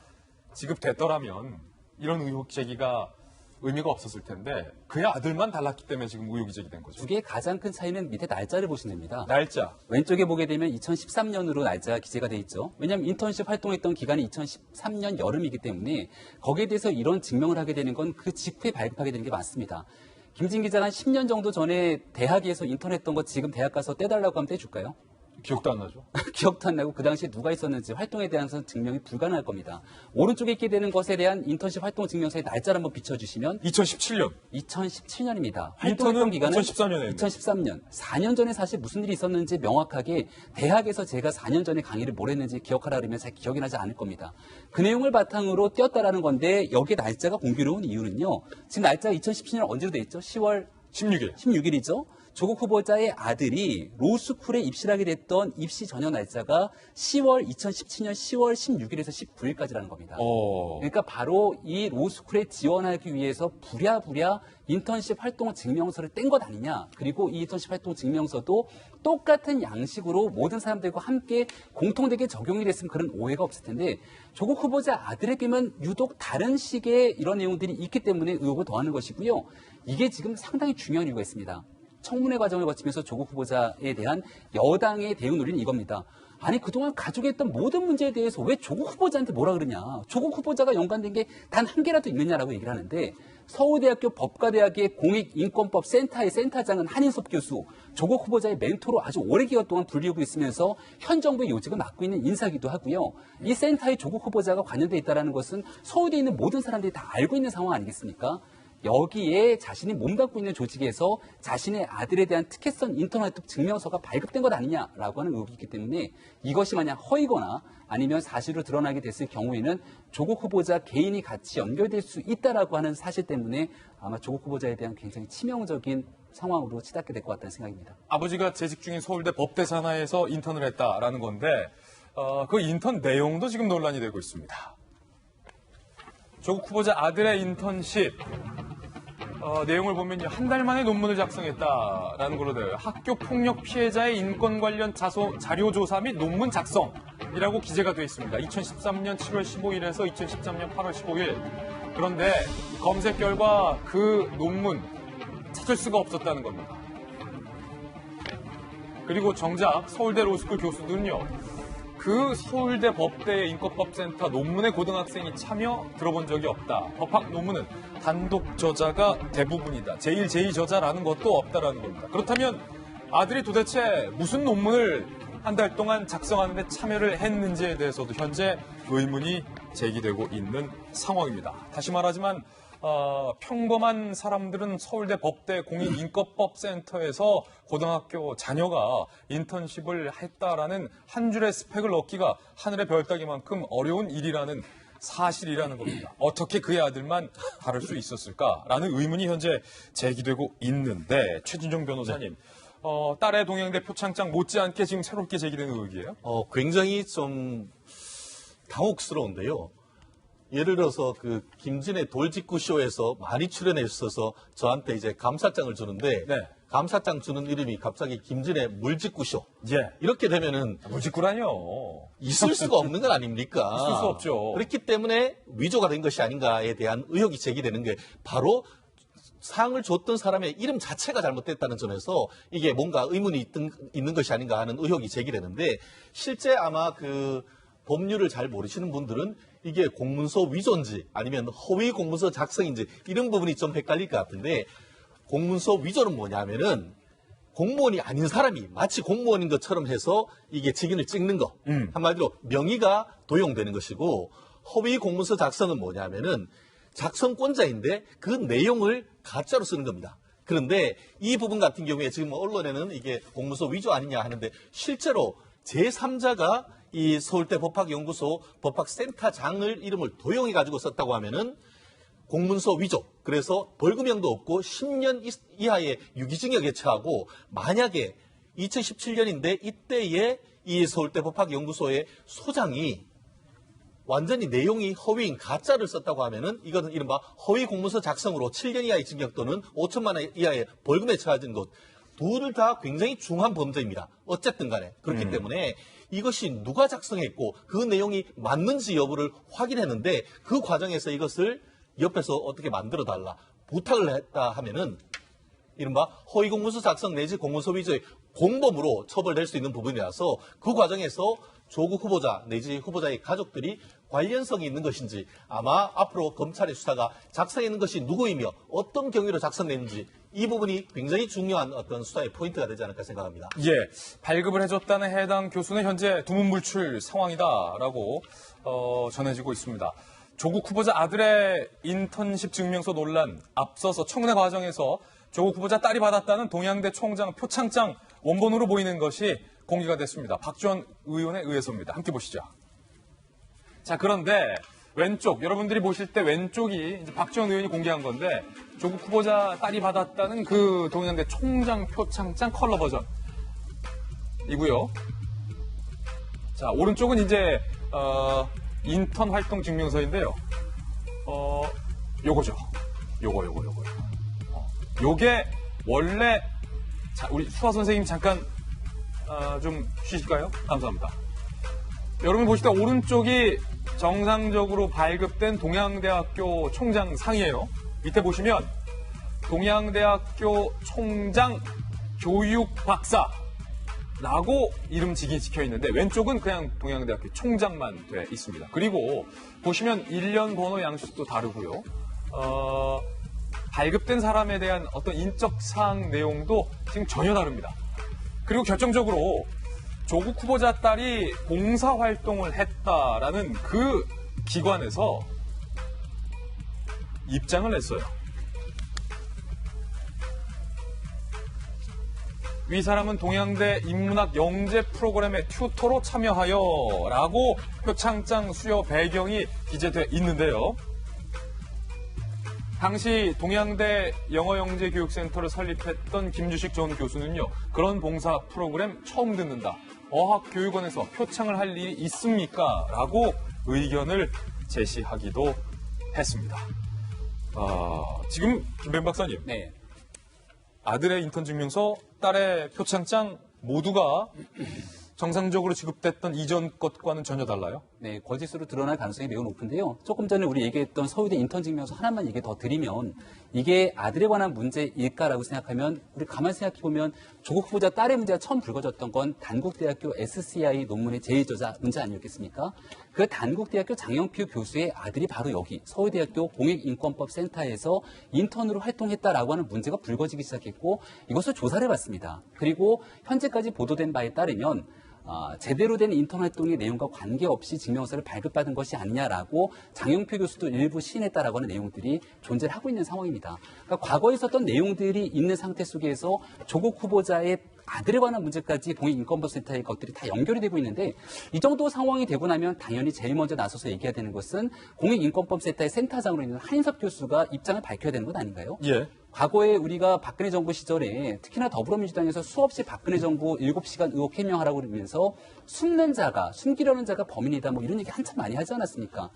[SPEAKER 1] 지급됐더라면 이런 의혹 제기가 의미가 없었을 텐데 그의 아들만 달랐기 때문에 지금 의혹이 제기된 거죠.
[SPEAKER 6] 두 개의 가장 큰 차이는 밑에 날짜를 보시면 됩니다.
[SPEAKER 1] 날짜.
[SPEAKER 6] 왼쪽에 보게 되면 2013년으로 날짜가 기재가 돼 있죠. 왜냐하면 인턴십 활동했던 기간이 2013년 여름이기 때문에 거기에 대해서 이런 증명을 하게 되는 건 그 직후에 발급하게 되는 게 맞습니다. 김진 기자가 한 10년 정도 전에 대학에서 인턴했던 거 지금 대학 가서 떼달라고 하면 떼줄까요?
[SPEAKER 1] 기억도 안 나죠?
[SPEAKER 6] 기억도 안 나고 그 당시에 누가 있었는지 활동에 대한 증명이 불가능할 겁니다. 오른쪽에 있게 되는 것에 대한 인턴십 활동 증명서의 날짜를 한번 비춰주시면
[SPEAKER 1] 2017년.
[SPEAKER 6] 2017년입니다.
[SPEAKER 1] 인턴은
[SPEAKER 6] 기간은
[SPEAKER 1] 2013년에 했네.
[SPEAKER 6] 2013년. 4년 전에 사실 무슨 일이 있었는지 명확하게 대학에서 제가 4년 전에 강의를 뭘 했는지 기억하라 그러면 잘 기억이 나지 않을 겁니다. 그 내용을 바탕으로 띄었다라는 건데 여기에 날짜가 공교로운 이유는요. 지금 날짜가 2017년 언제로 돼 있죠? 10월
[SPEAKER 1] 16일.
[SPEAKER 6] 16일이죠. 조국 후보자의 아들이 로스쿨에 입시를 하게 됐던 입시 전형 날짜가 2017년 10월 16일에서 19일까지라는 겁니다. 그러니까 바로 이 로스쿨에 지원하기 위해서 부랴부랴 인턴십 활동 증명서를 뗀 것 아니냐. 그리고 이 인턴십 활동 증명서도 똑같은 양식으로 모든 사람들과 함께 공통되게 적용이 됐으면 그런 오해가 없을 텐데 조국 후보자 아들에게만 유독 다른 식의 이런 내용들이 있기 때문에 의혹을 더하는 것이고요. 이게 지금 상당히 중요한 이유가 있습니다. 청문회 과정을 거치면서 조국 후보자에 대한 여당의 대응 논리는 이겁니다. 아니 그동안 가지고 있던 모든 문제에 대해서 왜 조국 후보자한테 뭐라 그러냐. 조국 후보자가 연관된 게 단 한 개라도 있느냐라고 얘기를 하는데 서울대학교 법과대학의 공익인권법 센터의 센터장은 한인섭 교수, 조국 후보자의 멘토로 아주 오래 기간 동안 불리우고 있으면서 현 정부의 요직을 맡고 있는 인사기도 하고요. 이 센터에 조국 후보자가 관련돼 있다는 것은 서울대에 있는 모든 사람들이 다 알고 있는 상황 아니겠습니까? 여기에 자신이 몸담고 있는 조직에서 자신의 아들에 대한 특혜성 인턴 활동 증명서가 발급된 것 아니냐라고 하는 의혹이 있기 때문에 이것이 만약 허위거나 아니면 사실로 드러나게 됐을 경우에는 조국 후보자 개인이 같이 연결될 수 있다라고 하는 사실 때문에 아마 조국 후보자에 대한 굉장히 치명적인 상황으로 치닫게 될 것 같다는 생각입니다.
[SPEAKER 1] 아버지가 재직 중인 서울대 법대 산하에서 인턴을 했다라는 건데 그 인턴 내용도 지금 논란이 되고 있습니다. 조국 후보자 아들의 인턴십 내용을 보면 한 달 만에 논문을 작성했다라는 걸로 돼요. 학교 폭력 피해자의 인권 관련 자료 조사 및 논문 작성이라고 기재가 되어 있습니다. 2013년 7월 15일에서 2013년 8월 15일. 그런데 검색 결과 그 논문 찾을 수가 없었다는 겁니다. 그리고 정작 서울대 로스쿨 교수들은요. 그 서울대 법대의 인권법센터 논문에 고등학생이 참여 들어본 적이 없다. 법학 논문은 단독 저자가 대부분이다. 제1, 제2 저자라는 것도 없다라는 겁니다. 그렇다면 아들이 도대체 무슨 논문을 한 달 동안 작성하는 데 참여를 했는지에 대해서도 현재 의문이 제기되고 있는 상황입니다. 다시 말하지만 평범한 사람들은 서울대 법대 공익인권법센터에서 고등학교 자녀가 인턴십을 했다라는 한 줄의 스펙을 얻기가 하늘의 별 따기만큼 어려운 일이라는 사실이라는 겁니다. 어떻게 그의 아들만 다룰 수 있었을까라는 의문이 현재 제기되고 있는데 최진종 변호사님, 딸의 동행대 표창장 못지않게 지금 새롭게 제기된 의혹이에요?
[SPEAKER 4] 굉장히 좀 당혹스러운데요. 예를 들어서 그 김진애 돌직구쇼에서 많이 출연했어서 저한테 이제 감사장을 주는데
[SPEAKER 1] 네.
[SPEAKER 4] 감사장 주는 이름이 갑자기 김진애 물직구쇼.
[SPEAKER 1] 예.
[SPEAKER 4] 이렇게 되면은
[SPEAKER 1] 물직구라뇨.
[SPEAKER 4] 있을 수가 없는 건 아닙니까?
[SPEAKER 1] 있을 수 없죠.
[SPEAKER 4] 그렇기 때문에 위조가 된 것이 아닌가에 대한 의혹이 제기되는 게 바로 상을 줬던 사람의 이름 자체가 잘못됐다는 점에서 이게 뭔가 의문이 있는 것이 아닌가 하는 의혹이 제기되는데 실제 아마 그 법률을 잘 모르시는 분들은 이게 공문서 위조인지 아니면 허위 공문서 작성인지 이런 부분이 좀 헷갈릴 것 같은데 공문서 위조는 뭐냐면은 공무원이 아닌 사람이 마치 공무원인 것처럼 해서 이게 직인을 찍는 거. 한마디로 명의가 도용되는 것이고 허위 공문서 작성은 뭐냐면은 작성권자인데 그 내용을 가짜로 쓰는 겁니다. 그런데 이 부분 같은 경우에 지금 언론에는 이게 공문서 위조 아니냐 하는데 실제로 제3자가 이 서울대 법학연구소 법학센터장을 이름을 도용해 가지고 썼다고 하면은 공문서 위조. 그래서 벌금형도 없고 10년 이하의 유기징역에 처하고 만약에 2017년인데 이때에 이 서울대 법학연구소의 소장이 완전히 내용이 허위인 가짜를 썼다고 하면은 이것은 이른바 허위 공문서 작성으로 7년 이하의 징역 또는 5천만 원 이하의 벌금에 처해진 것. 둘을 다 굉장히 중한 범죄입니다. 어쨌든 간에. 그렇기 때문에 이것이 누가 작성했고 그 내용이 맞는지 여부를 확인했는데 그 과정에서 이것을 옆에서 어떻게 만들어달라 부탁을 했다 하면은 이른바 허위 공문서 작성 내지 공문서 위조의 공범으로 처벌될 수 있는 부분이라서 그 과정에서 조국 후보자 내지 후보자의 가족들이 관련성이 있는 것인지 아마 앞으로 검찰의 수사가 작성했는 것이 누구이며 어떤 경위로 작성됐는지 이 부분이 굉장히 중요한 어떤 수사의 포인트가 되지 않을까 생각합니다.
[SPEAKER 1] 예, 발급을 해줬다는 해당 교수는 현재 두문불출 상황이다라고 전해지고 있습니다. 조국 후보자 아들의 인턴십 증명서 논란 앞서서 청문회 과정에서 조국 후보자 딸이 받았다는 동양대 총장 표창장 원본으로 보이는 것이 공개가 됐습니다. 박지원 의원에 의해서입니다. 함께 보시죠. 자, 그런데 왼쪽, 여러분들이 보실 때 왼쪽이 이제 박지원 의원이 공개한 건데 조국 후보자 딸이 받았다는 그 동양대 총장 표창장 컬러 버전이고요. 자, 오른쪽은 이제 인턴 활동 증명서인데요. 요거죠. 요거. 요게 원래 자, 우리 수화 선생님 잠깐 좀 쉬실까요? 감사합니다. 여러분 보실 때 오른쪽이 정상적으로 발급된 동양대학교 총장 상이에요. 밑에 보시면 동양대학교 총장 교육 박사라고 이름 직이 찍혀 있는데 왼쪽은 그냥 동양대학교 총장만 돼 있습니다. 그리고 보시면 1년 번호 양식도 다르고요. 발급된 사람에 대한 어떤 인적 사항 내용도 지금 전혀 다릅니다. 그리고 결정적으로 조국 후보자 딸이 봉사활동을 했다라는 그 기관에서 입장을 냈어요. 이 사람은 동양대 인문학 영재 프로그램의 튜터로 참여하여 라고 표창장 수여 배경이 기재되어 있는데요. 당시 동양대 영어영재교육센터를 설립했던 김주식 전 교수는요. 그런 봉사 프로그램 처음 듣는다. 어학교육원에서 표창을 할 일이 있습니까? 라고 의견을 제시하기도 했습니다. 지금 김弁박사님.
[SPEAKER 6] 네.
[SPEAKER 1] 아들의 인턴 증명서, 딸의 표창장 모두가 정상적으로 지급됐던 이전 것과는 전혀 달라요?
[SPEAKER 6] 네, 거짓으로 드러날 가능성이 매우 높은데요. 조금 전에 우리 얘기했던 서울대 인턴 증명서 하나만 얘기 더 드리면 이게 아들에 관한 문제일까라고 생각하면 우리 가만히 생각해보면 조국 후보자 딸의 문제가 처음 불거졌던 건 단국대학교 SCI 논문의 제1저자 문제 아니었겠습니까? 그 단국대학교 장영표 교수의 아들이 바로 여기 서울대학교 공익인권법센터에서 인턴으로 활동했다라고 하는 문제가 불거지기 시작했고 이것을 조사를 해봤습니다. 그리고 현재까지 보도된 바에 따르면 제대로 된 인턴 활동의 내용과 관계없이 증명서를 발급받은 것이 아니냐라고 장영표 교수도 일부 시인했다라고 하는 내용들이 존재를 하고 있는 상황입니다. 그러니까 과거에 있었던 내용들이 있는 상태 속에서 조국 후보자의 아들에 관한 문제까지 공익인권법센터의 것들이 다 연결이 되고 있는데 이 정도 상황이 되고 나면 당연히 제일 먼저 나서서 얘기해야 되는 것은 공익인권법센터의 센터장으로 있는 한인섭 교수가 입장을 밝혀야 되는 것 아닌가요?
[SPEAKER 1] 예.
[SPEAKER 6] 과거에 우리가 박근혜 정부 시절에 특히나 더불어민주당에서 수없이 박근혜 정부 7시간 의혹 해명하라고 그러면서 숨기려는 자가 범인이다 뭐 이런 얘기 한참 많이 하지 않았습니까?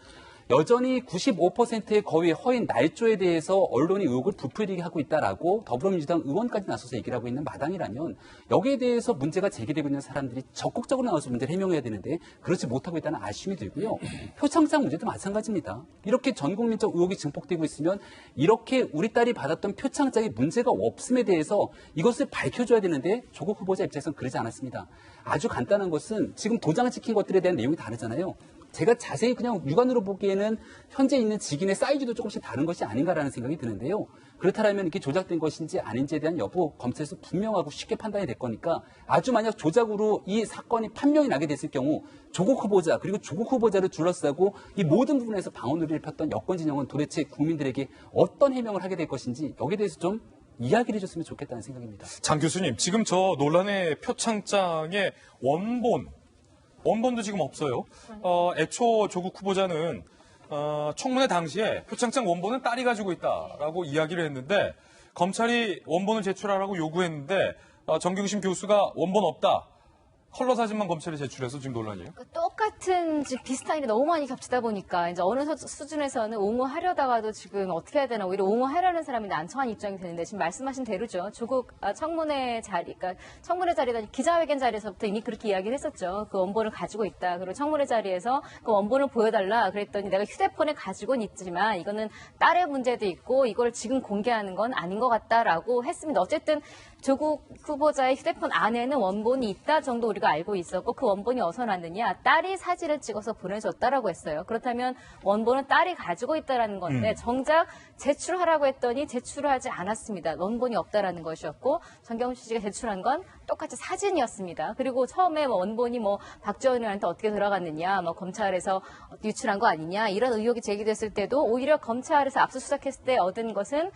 [SPEAKER 6] 여전히 95%의 거의 허인 날조에 대해서 언론이 의혹을 부풀리게 하고 있다라고 더불어민주당 의원까지 나서서 얘기를 하고 있는 마당이라면 여기에 대해서 문제가 제기되고 있는 사람들이 적극적으로 나와서 문제를 해명해야 되는데 그렇지 못하고 있다는 아쉬움이 들고요. 표창장 문제도 마찬가지입니다. 이렇게 전국민적 의혹이 증폭되고 있으면 이렇게 우리 딸이 받았던 표창장에 문제가 없음에 대해서 이것을 밝혀줘야 되는데 조국 후보자 입장에서는 그러지 않았습니다. 아주 간단한 것은 지금 도장 찍힌 것들에 대한 내용이 다르잖아요. 제가 자세히 그냥 육안으로 보기에는 현재 있는 직인의 사이즈도 조금씩 다른 것이 아닌가라는 생각이 드는데요. 그렇다면 이게 조작된 것인지 아닌지에 대한 여부 검찰에서 분명하고 쉽게 판단이 될 거니까 아주 만약 조작으로 이 사건이 판명이 나게 됐을 경우 조국 후보자 그리고 조국 후보자를 둘러싸고 이 모든 부분에서 방어놀이를 폈던 여권 진영은 도대체 국민들에게 어떤 해명을 하게 될 것인지 여기에 대해서 좀 이야기를 해줬으면 좋겠다는 생각입니다.
[SPEAKER 1] 장 교수님, 지금 저 논란의 표창장의 원본도 지금 없어요. 애초 조국 후보자는 청문회 당시에 표창장 원본은 딸이 가지고 있다라고 이야기를 했는데 검찰이 원본을 제출하라고 요구했는데 정경심 교수가 원본 없다. 컬러 사진만 검찰에 제출해서 지금 논란이에요.
[SPEAKER 5] 그러니까 똑같은 지금 비슷한 일이 너무 많이 겹치다 보니까 이제 어느 수준에서는 옹호하려다가도 지금 어떻게 해야 되나 오히려 옹호하려는 사람이 난처한 입장이 되는데 지금 말씀하신 대로죠. 조국 청문회 자리, 그러니까 청문회 자리다 기자회견 자리에서부터 이미 그렇게 이야기를 했었죠. 그 원본을 가지고 있다. 그리고 청문회 자리에서 그 원본을 보여달라. 그랬더니 내가 휴대폰에 가지고는 있지만 이거는 딸의 문제도 있고 이걸 지금 공개하는 건 아닌 것 같다라고 했습니다. 어쨌든 조국 후보자의 휴대폰 안에는 원본이 있다 정도 우리가 알고 있었고 그 원본이 어디서 났느냐? 딸이 사진을 찍어서 보내줬다라고 했어요. 그렇다면 원본은 딸이 가지고 있다라는 건데 정작 제출하라고 했더니 제출하지 않았습니다. 원본이 없다라는 것이었고 정경심 씨가 제출한 건 똑같이 사진이었습니다. 그리고 처음에 뭐 원본이 뭐 박지원 의원한테 어떻게 들어갔느냐, 뭐 검찰에서 유출한 거 아니냐 이런 의혹이 제기됐을 때도 오히려 검찰에서 압수수색했을 때 얻은 것은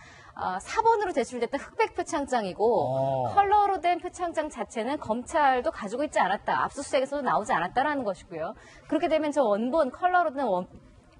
[SPEAKER 5] 사본으로 제출됐던 흑백 표창장이고 컬러로 된 표창장 자체는 검찰도 가지고 있지 않았다. 압수수색에서도 나오지 않았다라는 것이고요. 그렇게 되면 저 원본 컬러로 된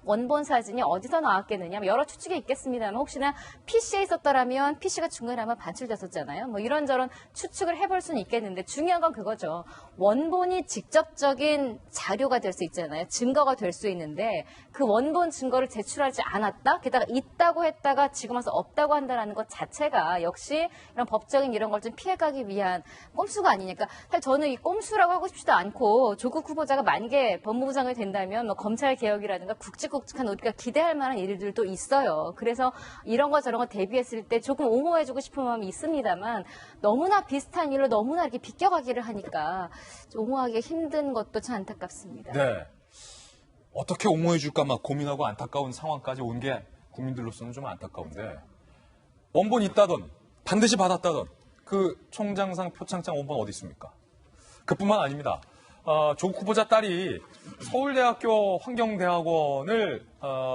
[SPEAKER 5] 원본 사진이 어디서 나왔겠느냐 여러 추측이 있겠습니다만 혹시나 PC에 있었더라면 PC가 중간에 한번 반출됐었잖아요. 뭐 이런저런 추측을 해볼 수는 있겠는데 중요한 건 그거죠. 원본이 직접적인 자료가 될 수 있잖아요. 증거가 될 수 있는데 그 원본 증거를 제출하지 않았다? 게다가 있다고 했다가 지금 와서 없다고 한다는 것 자체가 역시 이런 법적인 이런 걸 좀 피해가기 위한 꼼수가 아니니까 사실 저는 이 꼼수라고 하고 싶지도 않고 조국 후보자가 만약에 법무부 장관이 된다면 뭐 검찰 개혁이라든가 굵직굵직한 우리가 기대할 만한 일들도 있어요. 그래서 이런 거 저런 거 대비했을 때 조금 옹호해주고 싶은 마음이 있습니다만 너무나 비슷한 일로 너무나 이렇게 비껴가기를 하니까 좀 옹호하기 힘든 것도 참 안타깝습니다.
[SPEAKER 1] 네. 어떻게 옹호해줄까 막 고민하고 안타까운 상황까지 온 게 국민들로서는 좀 안타까운데 원본 있다던 반드시 받았다던 그 총장상 표창장 원본 어디 있습니까? 그뿐만 아닙니다. 조국 후보자 딸이 서울대학교 환경대학원을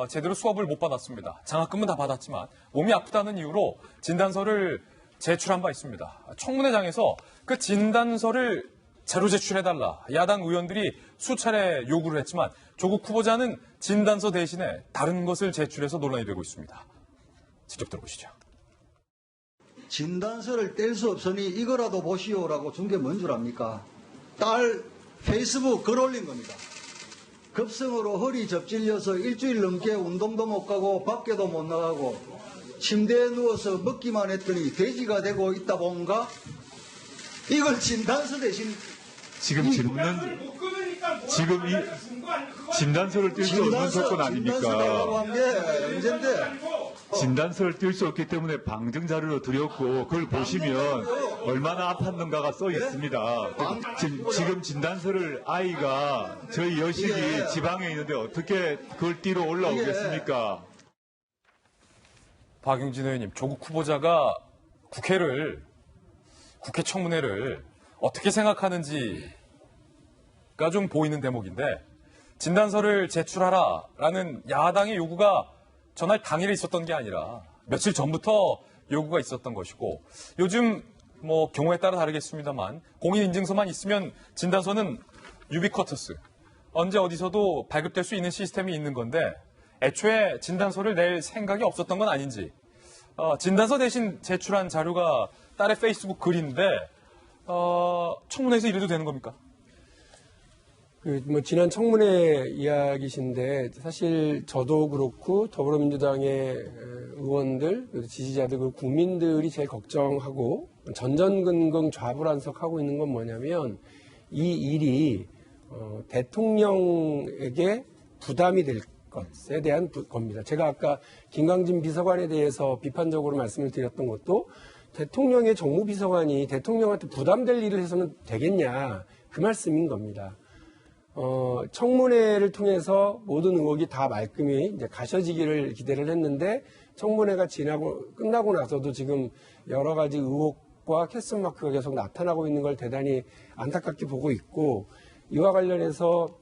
[SPEAKER 1] 제대로 수업을 못 받았습니다. 장학금은 다 받았지만 몸이 아프다는 이유로 진단서를 제출한 바 있습니다. 청문회장에서 그 진단서를 자료 제출해달라. 야당 의원들이 수차례 요구를 했지만 조국 후보자는 진단서 대신에 다른 것을 제출해서 논란이 되고 있습니다. 직접 들어보시죠.
[SPEAKER 8] 진단서를 뗄 수 없으니 이거라도 보시오라고 준 게 뭔 줄 압니까? 딸 페이스북 글 올린 겁니다. 급성으로 허리 접질려서 일주일 넘게 운동도 못 가고 밖에도 못 나가고 침대에 누워서 먹기만 했더니 돼지가 되고 있다 본가? 이걸 진단서 대신
[SPEAKER 9] 지금 질문은 지금 이 진단서를 뗄 수 없는 사건 아닙니까?
[SPEAKER 8] 진단서 한 게 언젠데?
[SPEAKER 9] 진단서를 뗄 수 없기 때문에 방증 자료로 드렸고 그걸 보시면 얼마나 아팠는가가 써 있습니다. 지금 진단서를 아이가 저희 여식이 지방에 있는데 어떻게 그걸 띠러 올라오겠습니까?
[SPEAKER 1] 박용진 의원님, 조국 후보자가 국회 청문회를 어떻게 생각하는지가 좀 보이는 대목인데 진단서를 제출하라라는 야당의 요구가 전날 당일에 있었던 게 아니라 며칠 전부터 요구가 있었던 것이고 요즘 뭐 경우에 따라 다르겠습니다만 공인인증서만 있으면 진단서는 유비쿼터스 언제 어디서도 발급될 수 있는 시스템이 있는 건데 애초에 진단서를 낼 생각이 없었던 건 아닌지 진단서 대신 제출한 자료가 딸의 페이스북 글인데 청문회에서 이래도 되는 겁니까?
[SPEAKER 7] 지난 청문회 이야기신데 사실 저도 그렇고 더불어민주당의 의원들, 지지자들, 그 국민들이 제일 걱정하고 전전긍긍 좌불안석하고 있는 건 뭐냐면 이 일이 대통령에게 부담이 될 것에 대한 겁니다. 제가 아까 김광진 비서관에 대해서 비판적으로 말씀을 드렸던 것도 대통령의 정무비서관이 대통령한테 부담될 일을 해서는 되겠냐 그 말씀인 겁니다. 청문회를 통해서 모든 의혹이 다 말끔히 이제 가셔지기를 기대를 했는데 청문회가 끝나고 나서도 지금 여러 가지 의혹과 캐스마크가 계속 나타나고 있는 걸 대단히 안타깝게 보고 있고 이와 관련해서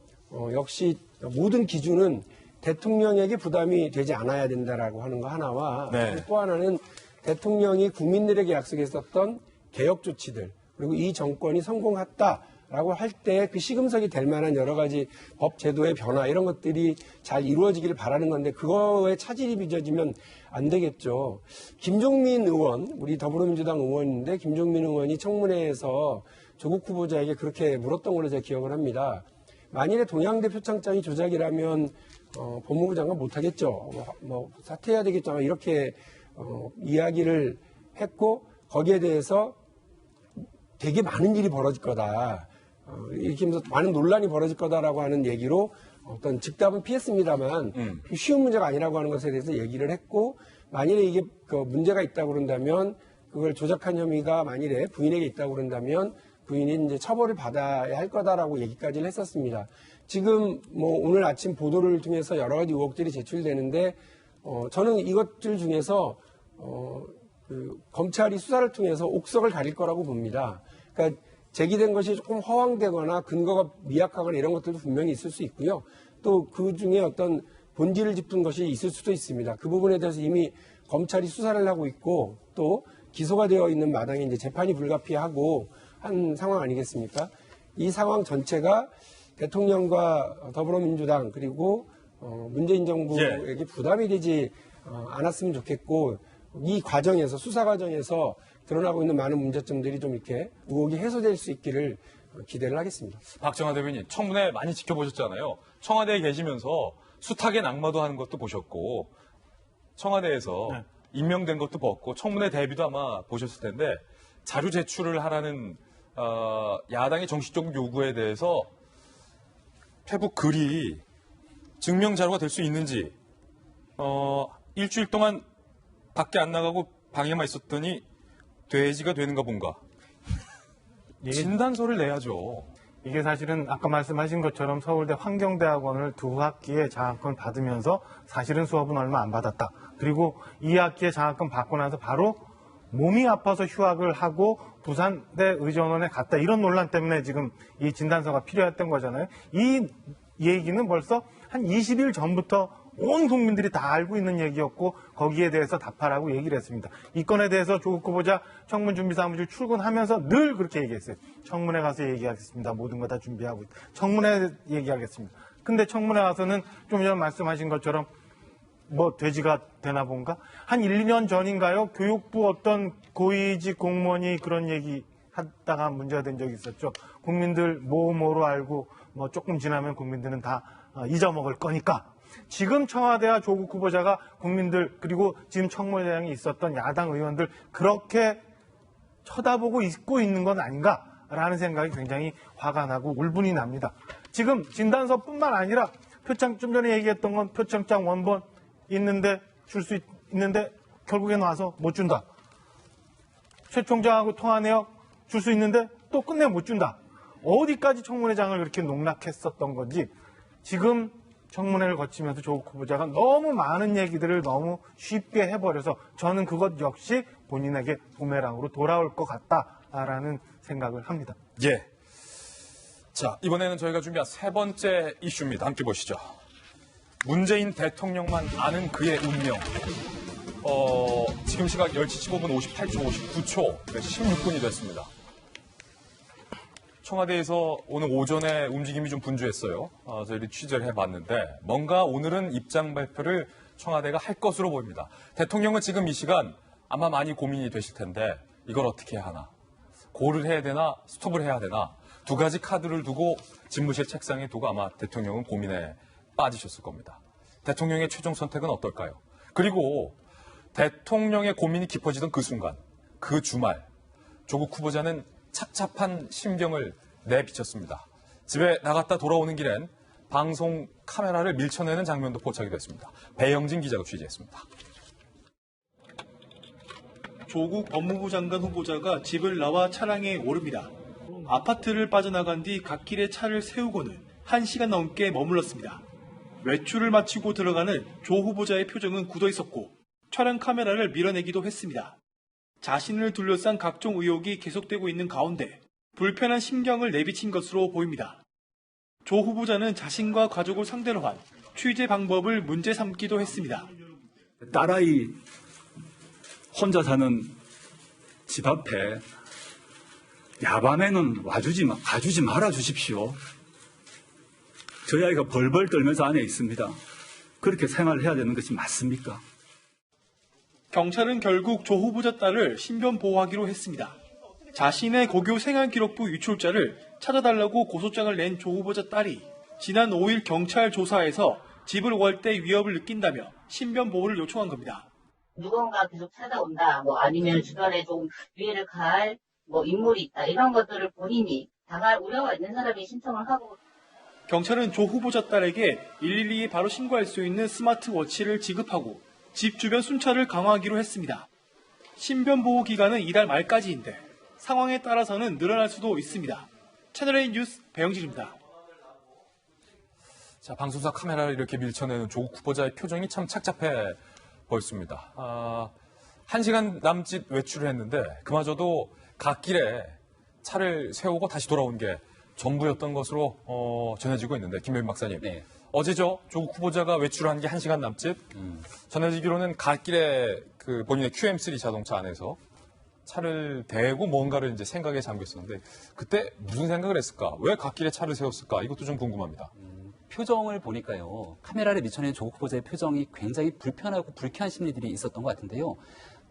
[SPEAKER 7] 역시 모든 기준은 대통령에게 부담이 되지 않아야 된다라고 하는 거 하나와
[SPEAKER 1] 네.
[SPEAKER 7] 또 하나는 대통령이 국민들에게 약속했었던 개혁 조치들 그리고 이 정권이 성공했다라고 할 때 그 시금석이 될 만한 여러 가지 법 제도의 변화 이런 것들이 잘 이루어지기를 바라는 건데 그거에 차질이 빚어지면 안 되겠죠. 김종민 의원, 우리 더불어민주당 의원인데 김종민 의원이 청문회에서 조국 후보자에게 그렇게 물었던 걸로 제가 기억을 합니다. 만일에 동양대 표창장이 조작이라면 법무부 장관 못하겠죠. 사퇴해야 되겠죠. 이렇게 이야기를 했고 거기에 대해서 되게 많은 일이 벌어질 거다. 이렇게 하면서 많은 논란이 벌어질 거다라고 하는 얘기로 어떤 즉답은 피했습니다만 쉬운 문제가 아니라고 하는 것에 대해서 얘기를 했고 만일에 이게 문제가 있다고 그런다면 그걸 조작한 혐의가 만일에 부인에게 있다고 그런다면 부인이 이제 처벌을 받아야 할 거다라고 얘기까지를 했었습니다. 지금 뭐 오늘 아침 보도를 통해서 여러 가지 의혹들이 제출되는데 저는 이것들 중에서 그 검찰이 수사를 통해서 옥석을 가릴 거라고 봅니다. 그러니까 제기된 것이 조금 허황되거나 근거가 미약하거나 이런 것들도 분명히 있을 수 있고요. 또 그 중에 어떤 본질을 짚은 것이 있을 수도 있습니다. 그 부분에 대해서 이미 검찰이 수사를 하고 있고 또 기소가 되어 있는 마당에 이제 재판이 불가피하고 한 상황 아니겠습니까? 이 상황 전체가 대통령과 더불어민주당 그리고 문재인 정부에게 부담이 되지 않았으면 좋겠고 이 과정에서 수사 과정에서 드러나고 있는 많은 문제점들이 좀 이렇게 의혹이 해소될 수 있기를 기대를 하겠습니다.
[SPEAKER 1] 박정하 대변인, 청문회 많이 지켜보셨잖아요. 청와대에 계시면서 숱하게 낙마도 하는 것도 보셨고 청와대에서
[SPEAKER 3] 네.
[SPEAKER 1] 임명된 것도 봤고 청문회 대비도 아마 보셨을 텐데 자료 제출을 하라는 야당의 정식적 요구에 대해서 페북 글이 증명 자료가 될 수 있는지 일주일 동안 밖에 안 나가고 방에만 있었더니 돼지가 되는가 본가. 진단서를 내야죠.
[SPEAKER 3] 이게 사실은 아까 말씀하신 것처럼 서울대 환경대학원을 2학기에 장학금을 받으면서 사실은 수업은 얼마 안 받았다. 그리고 2학기에 장학금 받고 나서 바로 몸이 아파서 휴학을 하고 부산대 의전원에 갔다. 이런 논란 때문에 지금 이 진단서가 필요했던 거잖아요. 이 얘기는 벌써 한 20일 전부터 온 국민들이 다 알고 있는 얘기였고 거기에 대해서 답하라고 얘기를 했습니다. 이 건에 대해서 조국 후보자 청문준비사무실 출근하면서 늘 그렇게 얘기했어요. 청문회 가서 얘기하겠습니다. 모든 거 다 준비하고 있다. 청문회 얘기하겠습니다. 근데 청문회 가서는 좀 전에 말씀하신 것처럼 뭐 돼지가 되나 본가? 한 1, 2년 전인가요? 교육부 어떤 고위직 공무원이 그런 얘기 하다가 문제가 된 적이 있었죠. 국민들 뭐로 알고 뭐 조금 지나면 국민들은 다 잊어먹을 거니까. 지금 청와대와 조국 후보자가 국민들 그리고 지금 청문회장이 있었던 야당 의원들 그렇게 쳐다보고 있고 있는 건 아닌가라는 생각이 굉장히 화가 나고 울분이 납니다. 지금 진단서뿐만 아니라 표창 좀 전에 얘기했던 건 표창장 원본 있는데 줄 수 있는데 결국에 와서 못 준다. 최 총장하고 통화 내역 줄 수 있는데 또 끝내 못 준다. 어디까지 청문회장을 그렇게 농락했었던 건지 지금 청문회를 거치면서 조국 후보자가 너무 많은 얘기들을 너무 쉽게 해버려서 저는 그것 역시 본인에게 부메랑으로 돌아올 것 같다라는 생각을 합니다.
[SPEAKER 1] 예. 자, 이번에는 저희가 준비한 세 번째 이슈입니다. 함께 보시죠. 문재인 대통령만 아는 그의 운명. 지금 시각 10시 15분 58초 59초 16분이 됐습니다. 청와대에서 오늘 오전에 움직임이 좀 분주했어요. 저희들이 취재를 해봤는데 뭔가 오늘은 입장 발표를 청와대가 할 것으로 보입니다. 대통령은 지금 이 시간 아마 많이 고민이 되실 텐데 이걸 어떻게 해야 하나. 고를 해야 되나 스톱을 해야 되나. 두 가지 카드를 두고 집무실 책상에 두고 아마 대통령은 고민에 빠지셨을 겁니다. 대통령의 최종 선택은 어떨까요? 그리고 대통령의 고민이 깊어지던 그 순간, 그 주말 조국 후보자는 착잡한 심경을 내비쳤습니다. 집에 나갔다 돌아오는 길엔 방송 카메라를 밀쳐내는 장면도 포착이 됐습니다. 배영진 기자가 취재했습니다.
[SPEAKER 10] 조국 법무부 장관 후보자가 집을 나와 차량에 오릅니다. 아파트를 빠져나간 뒤 갓길에 차를 세우고는 1시간 넘게 머물렀습니다. 외출을 마치고 들어가는 조 후보자의 표정은 굳어 있었고 촬영 카메라를 밀어내기도 했습니다. 자신을 둘러싼 각종 의혹이 계속되고 있는 가운데 불편한 심경을 내비친 것으로 보입니다. 조 후보자는 자신과 가족을 상대로 한 취재 방법을 문제 삼기도 했습니다.
[SPEAKER 11] 딸아이 혼자 사는 집 앞에 야밤에는 가주지 말아 주십시오. 저희 아이가 벌벌 떨면서 안에 있습니다. 그렇게 생활을 해야 되는 것이 맞습니까?
[SPEAKER 10] 경찰은 결국 조 후보자 딸을 신변 보호하기로 했습니다. 자신의 고교 생활기록부 유출자를 찾아달라고 고소장을 낸 조 후보자 딸이 지난 5일 경찰 조사에서 집을 구할 때 위협을 느낀다며 신변 보호를 요청한 겁니다.
[SPEAKER 12] 누군가 계속 찾아온다, 아니면 주변에 좀 위해를 가할 인물이 있다, 이런 것들을 본인이 당할 우려가 있는 사람이 신청을 하고.
[SPEAKER 10] 경찰은 조 후보자 딸에게 112에 바로 신고할 수 있는 스마트워치를 지급하고 집 주변 순찰을 강화하기로 했습니다. 신변 보호 기간은 이달 말까지인데 상황에 따라서는 늘어날 수도 있습니다. 채널A 뉴스 배영진입니다.
[SPEAKER 1] 자, 방송사 카메라를 이렇게 밀쳐내는 조국 후보자의 표정이 참 착잡해 보였습니다. 1시간 남짓 외출을 했는데 그마저도 갓길에 차를 세우고 다시 돌아온 게 전부였던 것으로 전해지고 있는데, 김효인 박사님.
[SPEAKER 6] 네.
[SPEAKER 1] 어제죠. 조국 후보자가 외출한 게 1시간 남짓. 전해지기로는 갓길에 그 본인의 QM3 자동차 안에서 차를 대고 뭔가를 이제 생각에 잠겼었는데, 그때 무슨 생각을 했을까? 왜 갓길에 차를 세웠을까? 이것도 좀 궁금합니다.
[SPEAKER 6] 표정을 보니까요. 카메라를 미쳐낸 조국 후보자의 표정이 굉장히 불편하고 불쾌한 심리들이 있었던 것 같은데요.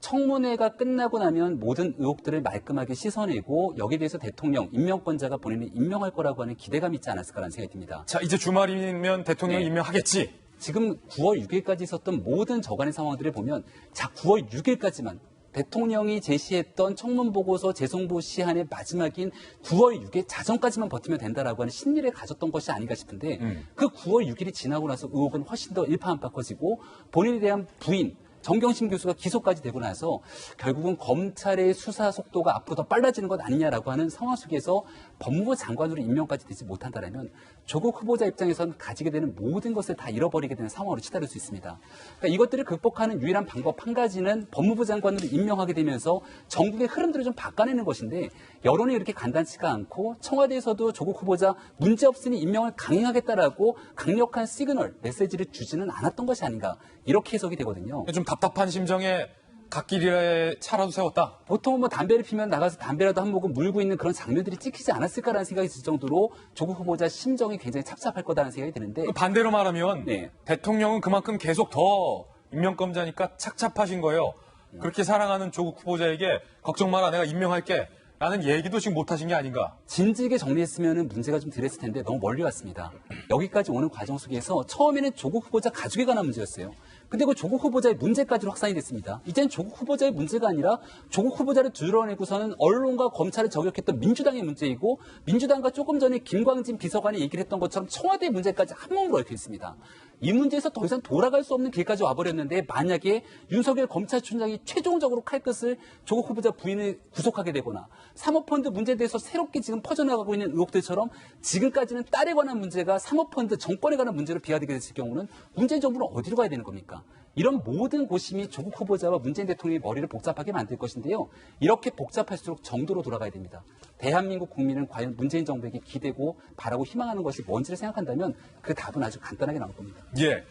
[SPEAKER 6] 청문회가 끝나고 나면 모든 의혹들을 말끔하게 씻어내고 여기에 대해서 대통령, 임명권자가 본인을 임명할 거라고 하는 기대감이 있지 않았을까라는 생각이 듭니다.
[SPEAKER 1] 자, 이제 주말이면 대통령이 임명하겠지.
[SPEAKER 6] 지금 9월 6일까지 있었던 모든 저간의 상황들을 보면 9월 6일까지만 대통령이 제시했던 청문보고서 재송보 시한의 마지막인 9월 6일 자정까지만 버티면 된다라고 하는 심리를 가졌던 것이 아닌가 싶은데 그 9월 6일이 지나고 나서 의혹은 훨씬 더 일파만파 커지고 본인에 대한 부인, 정경심 교수가 기소까지 되고 나서 결국은 검찰의 수사 속도가 앞으로 더 빨라지는 것 아니냐라고 하는 상황 속에서 법무부 장관으로 임명까지 되지 못한다면 조국 후보자 입장에서는 가지게 되는 모든 것을 다 잃어버리게 되는 상황으로 치달을 수 있습니다. 그러니까 이것들을 극복하는 유일한 방법 한 가지는 법무부 장관으로 임명하게 되면서 전국의 흐름들을 좀 바꿔내는 것인데, 여론이 이렇게 간단치가 않고 청와대에서도 조국 후보자 문제없으니 임명을 강행하겠다라고 강력한 시그널, 메시지를 주지는 않았던 것이 아닌가, 이렇게 해석이 되거든요.
[SPEAKER 1] 좀 답답한 심정에 갓길에 차라도 세웠다.
[SPEAKER 6] 보통 뭐 담배를 피면 나가서 담배라도 한 모금 물고 있는 그런 장면들이 찍히지 않았을까라는 생각이 들 정도로 조국 후보자 심정이 굉장히 착잡할 거다라는 생각이 드는데,
[SPEAKER 1] 반대로 말하면
[SPEAKER 6] 네.
[SPEAKER 1] 대통령은 그만큼 계속 더 임명권자니까 착잡하신 거예요. 그렇게 사랑하는 조국 후보자에게 걱정 마라, 내가 임명할게 라는 얘기도 지금 못하신 게 아닌가.
[SPEAKER 6] 진지하게 정리했으면 문제가 좀 덜했을 텐데 너무 멀리 왔습니다. 여기까지 오는 과정 속에서 처음에는 조국 후보자 가족에 관한 문제였어요. 근데 그 조국 후보자의 문제까지로 확산이 됐습니다. 이제는 조국 후보자의 문제가 아니라 조국 후보자를 드러내고서는 언론과 검찰을 저격했던 민주당의 문제이고, 민주당과 조금 전에 김광진 비서관이 얘기를 했던 것처럼 청와대의 문제까지 한 몸으로 얽혀 있습니다. 이 문제에서 더 이상 돌아갈 수 없는 길까지 와버렸는데, 만약에 윤석열 검찰총장이 최종적으로 칼끝을 조국 후보자 부인을 구속하게 되거나 사모펀드 문제에 대해서 새롭게 지금 퍼져나가고 있는 의혹들처럼 지금까지는 딸에 관한 문제가 사모펀드 정권에 관한 문제로 비화되게 됐을 경우는 문재인 정부는 어디로 가야 되는 겁니까? 이런 모든 고심이 조국 후보자와 문재인 대통령의 머리를 복잡하게 만들 것인데요. 이렇게 복잡할수록 정도로 돌아가야 됩니다. 대한민국 국민은 과연 문재인 정부에게 기대고 바라고 희망하는 것이 뭔지를 생각한다면 그 답은 아주 간단하게 나올 겁니다.
[SPEAKER 1] 예.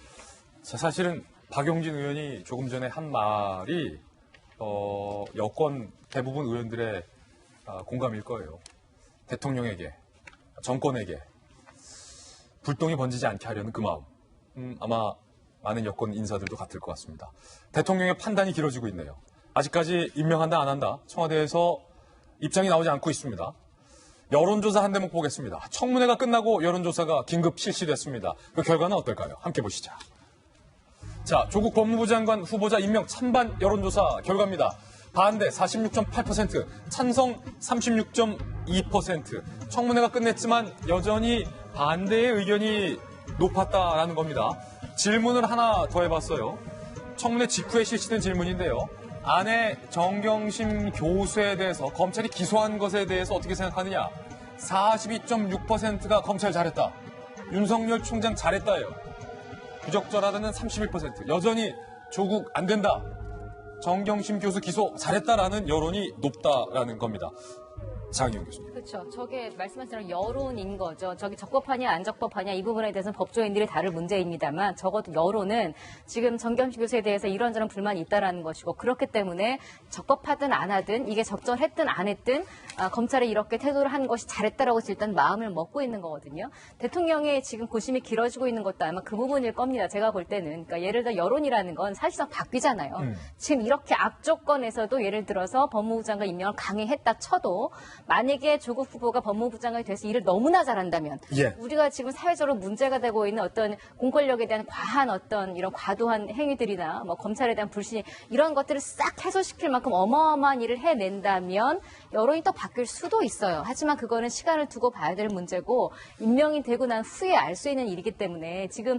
[SPEAKER 1] 자, 사실은 박용진 의원이 조금 전에 한 말이 여권 대부분 의원들의 공감일 거예요. 대통령에게, 정권에게 불똥이 번지지 않게 하려는 그 마음. 아마 많은 여권 인사들도 같을 것 같습니다. 대통령의 판단이 길어지고 있네요. 아직까지 임명한다 안 한다 청와대에서 입장이 나오지 않고 있습니다. 여론조사 한 대목 보겠습니다. 청문회가 끝나고 여론조사가 긴급 실시됐습니다. 그 결과는 어떨까요? 함께 보시죠. 자, 조국 법무부 장관 후보자 임명 찬반 여론조사 결과입니다. 반대 46.8%, 찬성 36.2%. 청문회가 끝냈지만 여전히 반대의 의견이 높았다라는 겁니다. 질문을 하나 더 해봤어요. 청문회 직후에 실시된 질문인데요. 아내 정경심 교수에 대해서 검찰이 기소한 것에 대해서 어떻게 생각하느냐. 42.6%가 검찰 잘했다. 윤석열 총장 잘했다예요. 부적절하다는 31%. 여전히 조국 안 된다. 정경심 교수 기소 잘했다라는 여론이 높다라는 겁니다. 장희영 교수님.
[SPEAKER 5] 그렇죠. 저게 말씀하신 여론인 거죠. 저기 적법하냐 안 적법하냐 이 부분에 대해서는 법조인들이 다룰 문제입니다만, 적어도 여론은 지금 정경심 교수에 대해서 이런저런 불만이 있다라는 것이고, 그렇기 때문에 적법하든 안 하든 이게 적절했든 안 했든 검찰이 이렇게 태도를 한 것이 잘했다라고 일단 마음을 먹고 있는 거거든요. 대통령의 지금 고심이 길어지고 있는 것도 아마 그 부분일 겁니다. 제가 볼 때는. 그러니까 예를 들어 여론이라는 건 사실상 바뀌잖아요. 지금 이렇게 악조건에서도 예를 들어서 법무부 장관 임명을 강행했다 쳐도, 만약에 조국 후보가 법무부 장관이 돼서 일을 너무나 잘한다면,
[SPEAKER 1] 예.
[SPEAKER 5] 우리가 지금 사회적으로 문제가 되고 있는 어떤 공권력에 대한 과한 어떤 이런 과도한 행위들이나 뭐 검찰에 대한 불신, 이런 것들을 싹 해소시킬 만큼 어마어마한 일을 해낸다면 여론이 또 바뀔 수도 있어요. 하지만 그거는 시간을 두고 봐야 될 문제고, 임명이 되고 난 후에 알 수 있는 일이기 때문에 지금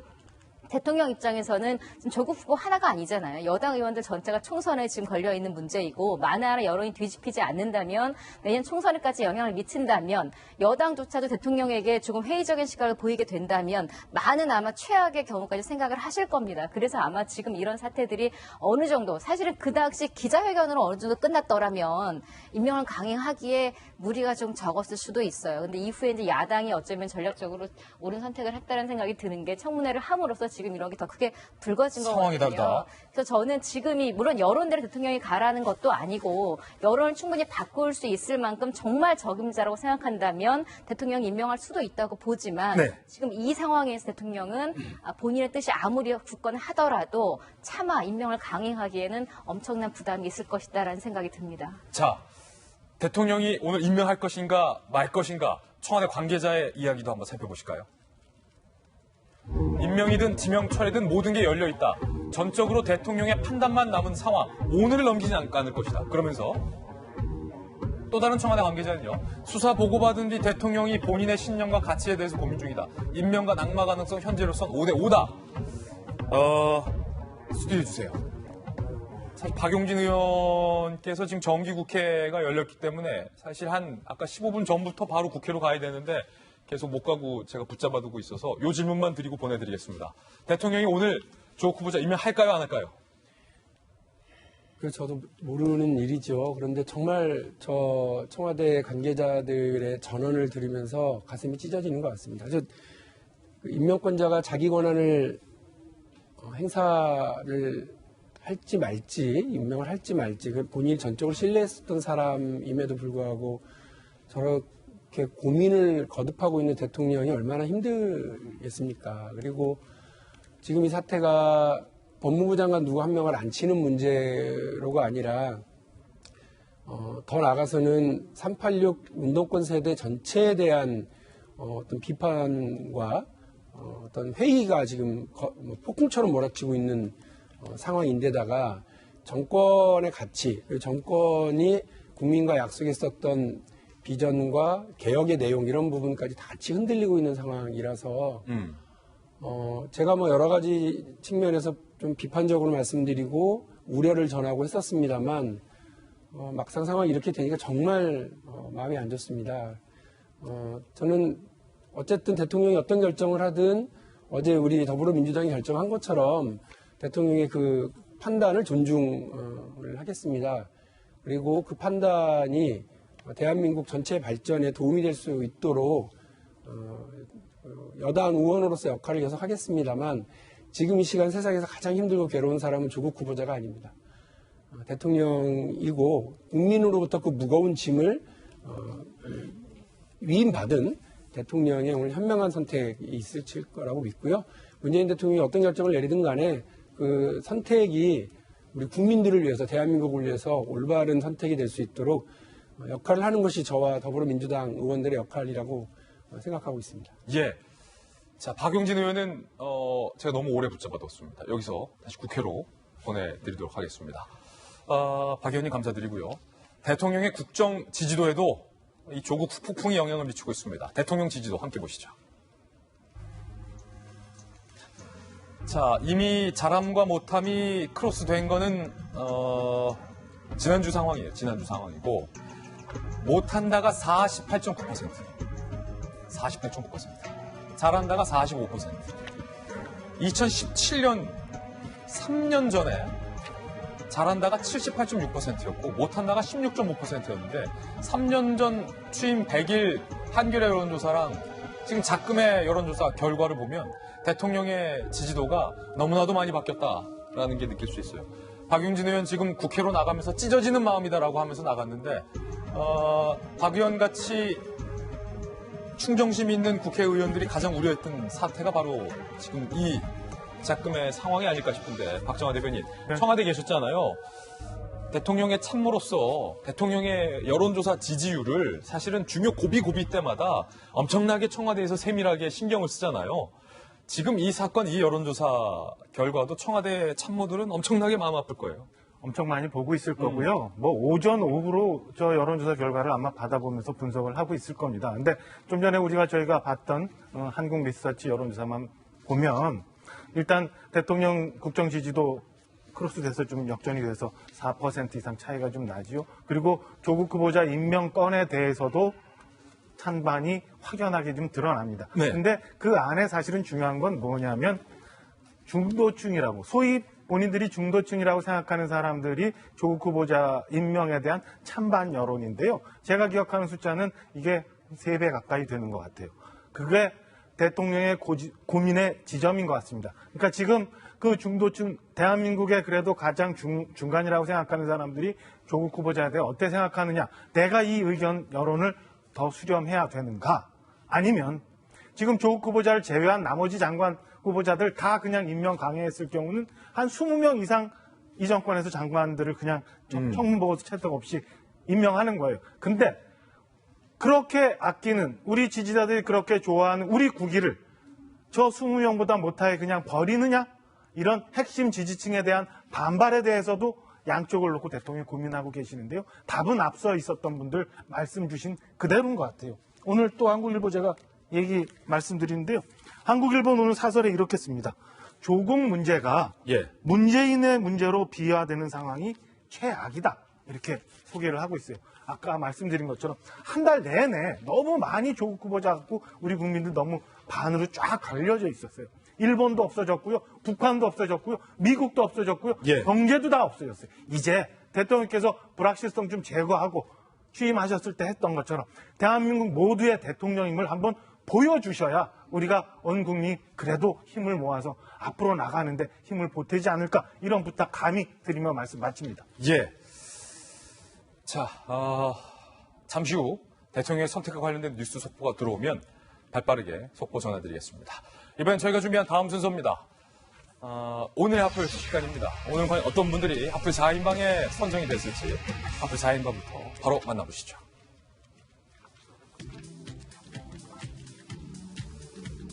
[SPEAKER 5] 대통령 입장에서는 지금 조국 후보 하나가 아니잖아요. 여당 의원들 전체가 총선에 지금 걸려있는 문제이고 만에 여론이 뒤집히지 않는다면 내년 총선에까지 영향을 미친다면 여당조차도 대통령에게 조금 회의적인 시각을 보이게 된다면 많은 아마 최악의 경우까지 생각을 하실 겁니다. 그래서 아마 지금 이런 사태들이 어느 정도 사실은 그 당시 기자회견으로 어느 정도 끝났더라면 임명을 강행하기에 무리가 좀 적었을 수도 있어요. 근데 이후에 이제 야당이 어쩌면 전략적으로 옳은 선택을 했다는 생각이 드는 게 청문회를 함으로써 지금 이런 게 더 크게 불거진
[SPEAKER 1] 상황이
[SPEAKER 5] 거거든요.
[SPEAKER 1] 다르다.
[SPEAKER 5] 그래서 저는 지금이 물론 여론대로 대통령이 가라는 것도 아니고 여론을 충분히 바꿀 수 있을 만큼 정말 적임자라고 생각한다면 대통령이 임명할 수도 있다고 보지만
[SPEAKER 1] 네.
[SPEAKER 5] 지금 이 상황에서 대통령은 본인의 뜻이 아무리 굳건하더라도 차마 임명을 강행하기에는 엄청난 부담이 있을 것이다라는 생각이 듭니다.
[SPEAKER 1] 자, 대통령이 오늘 임명할 것인가 말 것인가 청와대 관계자의 이야기도 한번 살펴보실까요? 임명이든 지명 철회든 모든 게 열려있다. 전적으로 대통령의 판단만 남은 상황. 오늘을 넘기지 않을 것이다. 그러면서 또 다른 청와대 관계자는요. 수사 보고받은 뒤 대통령이 본인의 신념과 가치에 대해서 고민 중이다. 임명과 낙마 가능성 현재로선 5대5다. 스튜디오 주세요. 사실 박용진 의원께서 지금 정기국회가 열렸기 때문에 사실 아까 15분 전부터 바로 국회로 가야 되는데 계속 못 가고 제가 붙잡아두고 있어서 이 질문만 드리고 보내드리겠습니다. 대통령이 오늘 조국 후보자 임명할까요, 안 할까요?
[SPEAKER 7] 저도 모르는 일이죠. 그런데 정말 저 청와대 관계자들의 전언을 들으면서 가슴이 찢어지는 것 같습니다. 임명권자가 자기 권한을 행사를 할지 말지, 임명을 할지 말지, 본인이 전적으로 신뢰했었던 사람임에도 불구하고 저렇게 고민을 거듭하고 있는 대통령이 얼마나 힘들겠습니까? 그리고 지금 이 사태가 법무부 장관 누구 한 명을 안 치는 문제로가 아니라 더 나아가서는 386 운동권 세대 전체에 대한 어떤 비판과 어떤 회의가 지금 폭풍처럼 몰아치고 있는 상황인데다가 정권의 가치, 그리고 정권이 국민과 약속했었던 비전과 개혁의 내용 이런 부분까지 다 같이 흔들리고 있는 상황이라서 제가 여러 가지 측면에서 좀 비판적으로 말씀드리고 우려를 전하고 했었습니다만 막상 상황이 이렇게 되니까 정말 마음이 안 좋습니다. 저는 어쨌든 대통령이 어떤 결정을 하든 어제 우리 더불어민주당이 결정한 것처럼 대통령의 그 판단을 존중을 하겠습니다. 그리고 그 판단이 대한민국 전체 발전에 도움이 될 수 있도록 여당 의원으로서 역할을 계속 하겠습니다만 지금 이 시간 세상에서 가장 힘들고 괴로운 사람은 조국 후보자가 아닙니다. 대통령이고 국민으로부터 그 무거운 짐을 위임받은 대통령의 오늘 현명한 선택이 있을 거라고 믿고요. 문재인 대통령이 어떤 결정을 내리든 간에 그 선택이 우리 국민들을 위해서 대한민국을 위해서 올바른 선택이 될 수 있도록 역할을 하는 것이 저와 더불어민주당 의원들의 역할이라고 생각하고 있습니다.
[SPEAKER 1] 예. 자, 박용진 의원은 제가 너무 오래 붙잡아뒀습니다. 여기서 다시 국회로 보내드리도록 하겠습니다. 박 의원님 감사드리고요. 대통령의 국정 지지도에도 이 조국 폭풍이 영향을 미치고 있습니다. 대통령 지지도 함께 보시죠. 자, 이미 잘함과 못함이 크로스된 거는 지난주 상황이에요. 지난주 상황이고 못한다가 48.9%, 48.9%, 잘한다가 45%. 2017년 3년 전에 잘한다가 78.6%였고 못한다가 16.5%였는데 3년 전 취임 100일 한겨레 여론조사랑 지금 작금의 여론조사 결과를 보면 대통령의 지지도가 너무나도 많이 바뀌었다라는 게 느낄 수 있어요. 박용진 의원 지금 국회로 나가면서 찢어지는 마음이다라고 하면서 나갔는데 박 의원 같이 충정심 있는 국회의원들이 가장 우려했던 사태가 바로 지금 이 작금의 상황이 아닐까 싶은데 박정화 대변인 청와대에 계셨잖아요. 대통령의 참모로서 대통령의 여론조사 지지율을 사실은 중요 고비 때마다 엄청나게 청와대에서 세밀하게 신경을 쓰잖아요. 지금 이 사건, 이 여론조사 결과도 청와대 참모들은 엄청나게 마음 아플 거예요.
[SPEAKER 3] 엄청 많이 보고 있을 거고요. 오전 오후로 저 여론조사 결과를 아마 받아보면서 분석을 하고 있을 겁니다. 근데 좀 전에 저희가 봤던 한국 리서치 여론조사만 보면 일단 대통령 국정 지지도 크로스 돼서 좀 역전이 돼서 4% 이상 차이가 좀 나지요. 그리고 조국 후보자 임명 건에 대해서도 찬반이 확연하게 좀 드러납니다.
[SPEAKER 1] 네.
[SPEAKER 3] 근데 그 안에 사실은 중요한 건 뭐냐면 중도층이라고, 소위 본인들이 중도층이라고 생각하는 사람들이 조국 후보자 임명에 대한 찬반 여론인데요. 제가 기억하는 숫자는 이게 3배 가까이 되는 것 같아요. 그게 대통령의 고민의 지점인 것 같습니다. 그러니까 지금 그 중도층, 대한민국의 그래도 가장 중간이라고 생각하는 사람들이 조국 후보자에 대해 어떻게 생각하느냐. 내가 이 의견 여론을 더 수렴해야 되는가? 아니면 지금 조국 후보자를 제외한 나머지 장관 후보자들 다 그냥 임명 강행했을 경우는 한 20명 이상 이 정권에서 장관들을 그냥 청문보고서 채택 없이 임명하는 거예요. 근데 그렇게 아끼는, 우리 지지자들이 그렇게 좋아하는 우리 국위를 저 20명보다 못하게 그냥 버리느냐? 이런 핵심 지지층에 대한 반발에 대해서도 양쪽을 놓고 대통령이 고민하고 계시는데요. 답은 앞서 있었던 분들 말씀 주신 그대로인 것 같아요. 오늘 또 한국일보 제가 얘기 말씀드리는데요. 한국일보 오늘 사설에 이렇게 씁니다. 조국 문제가 문재인의 문제로 비화되는 상황이 최악이다. 이렇게 소개를 하고 있어요. 아까 말씀드린 것처럼 한 달 내내 너무 많이 조국 후보자 갖고 우리 국민들 너무 반으로 쫙 갈려져 있었어요. 일본도 없어졌고요. 북한도 없어졌고요. 미국도 없어졌고요. 경제도 다 없어졌어요. 이제 대통령께서 불확실성 좀 제거하고 취임하셨을 때 했던 것처럼 대한민국 모두의 대통령임을 한번 보여주셔야 우리가 온 국민이 그래도 힘을 모아서 앞으로 나가는데 힘을 보태지 않을까, 이런 부탁 감히 드리며 말씀 마칩니다.
[SPEAKER 1] 예. 자, 잠시 후 대통령의 선택과 관련된 뉴스 속보가 들어오면 발빠르게 속보 전해드리겠습니다. 이번엔 저희가 준비한 다음 순서입니다. 오늘의 하플 시간입니다. 오늘은 과연 어떤 분들이 하플 4인방에 선정이 됐을지 하플 4인방부터 바로 만나보시죠.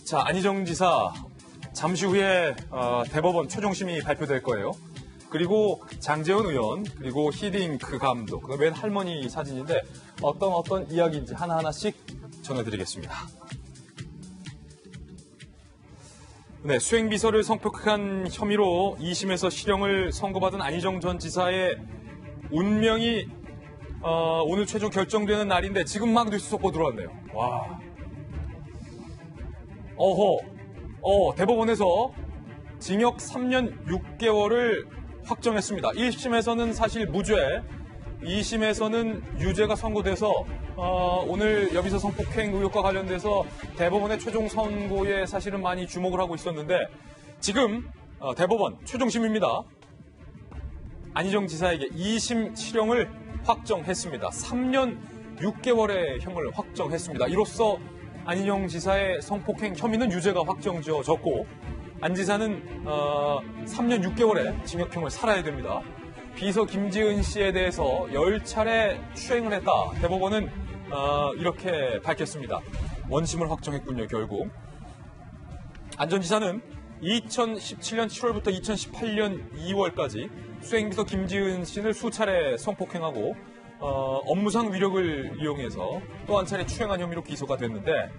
[SPEAKER 1] 자, 안희정 지사 잠시 후에 대법원 최종심이 발표될 거예요. 그리고 장제원 의원, 그리고 히딩크 감독, 그 맨 할머니 사진인데 어떤 이야기인지 하나하나씩 전해드리겠습니다. 네, 수행비서를 성폭행한 혐의로 2심에서 실형을 선고받은 안희정 전 지사의 운명이 오늘 최종 결정되는 날인데 지금 막 뉴스 속보 들어왔네요. 와. 대법원에서 징역 3년 6개월을 확정했습니다. 1심에서는 사실 무죄, 2심에서는 유죄가 선고돼서 오늘 여비서 성폭행 의혹과 관련돼서 대법원의 최종 선고에 사실은 많이 주목을 하고 있었는데 지금 대법원 최종심입니다. 안희정 지사에게 2심 실형을 확정했습니다. 3년 6개월의 형을 확정했습니다. 이로써 안희정 지사의 성폭행 혐의는 유죄가 확정지어졌고 안 지사는 3년 6개월의 징역형을 살아야 됩니다. 비서 김지은 씨에 대해서 10차례 추행을 했다. 대법원은 이렇게 밝혔습니다. 원심을 확정했군요. 결국 안 전 지사는 2017년 7월부터 2018년 2월까지 수행비서 김지은 씨를 수차례 성폭행하고 업무상 위력을 이용해서 또 한 차례 추행한 혐의로 기소가 됐는데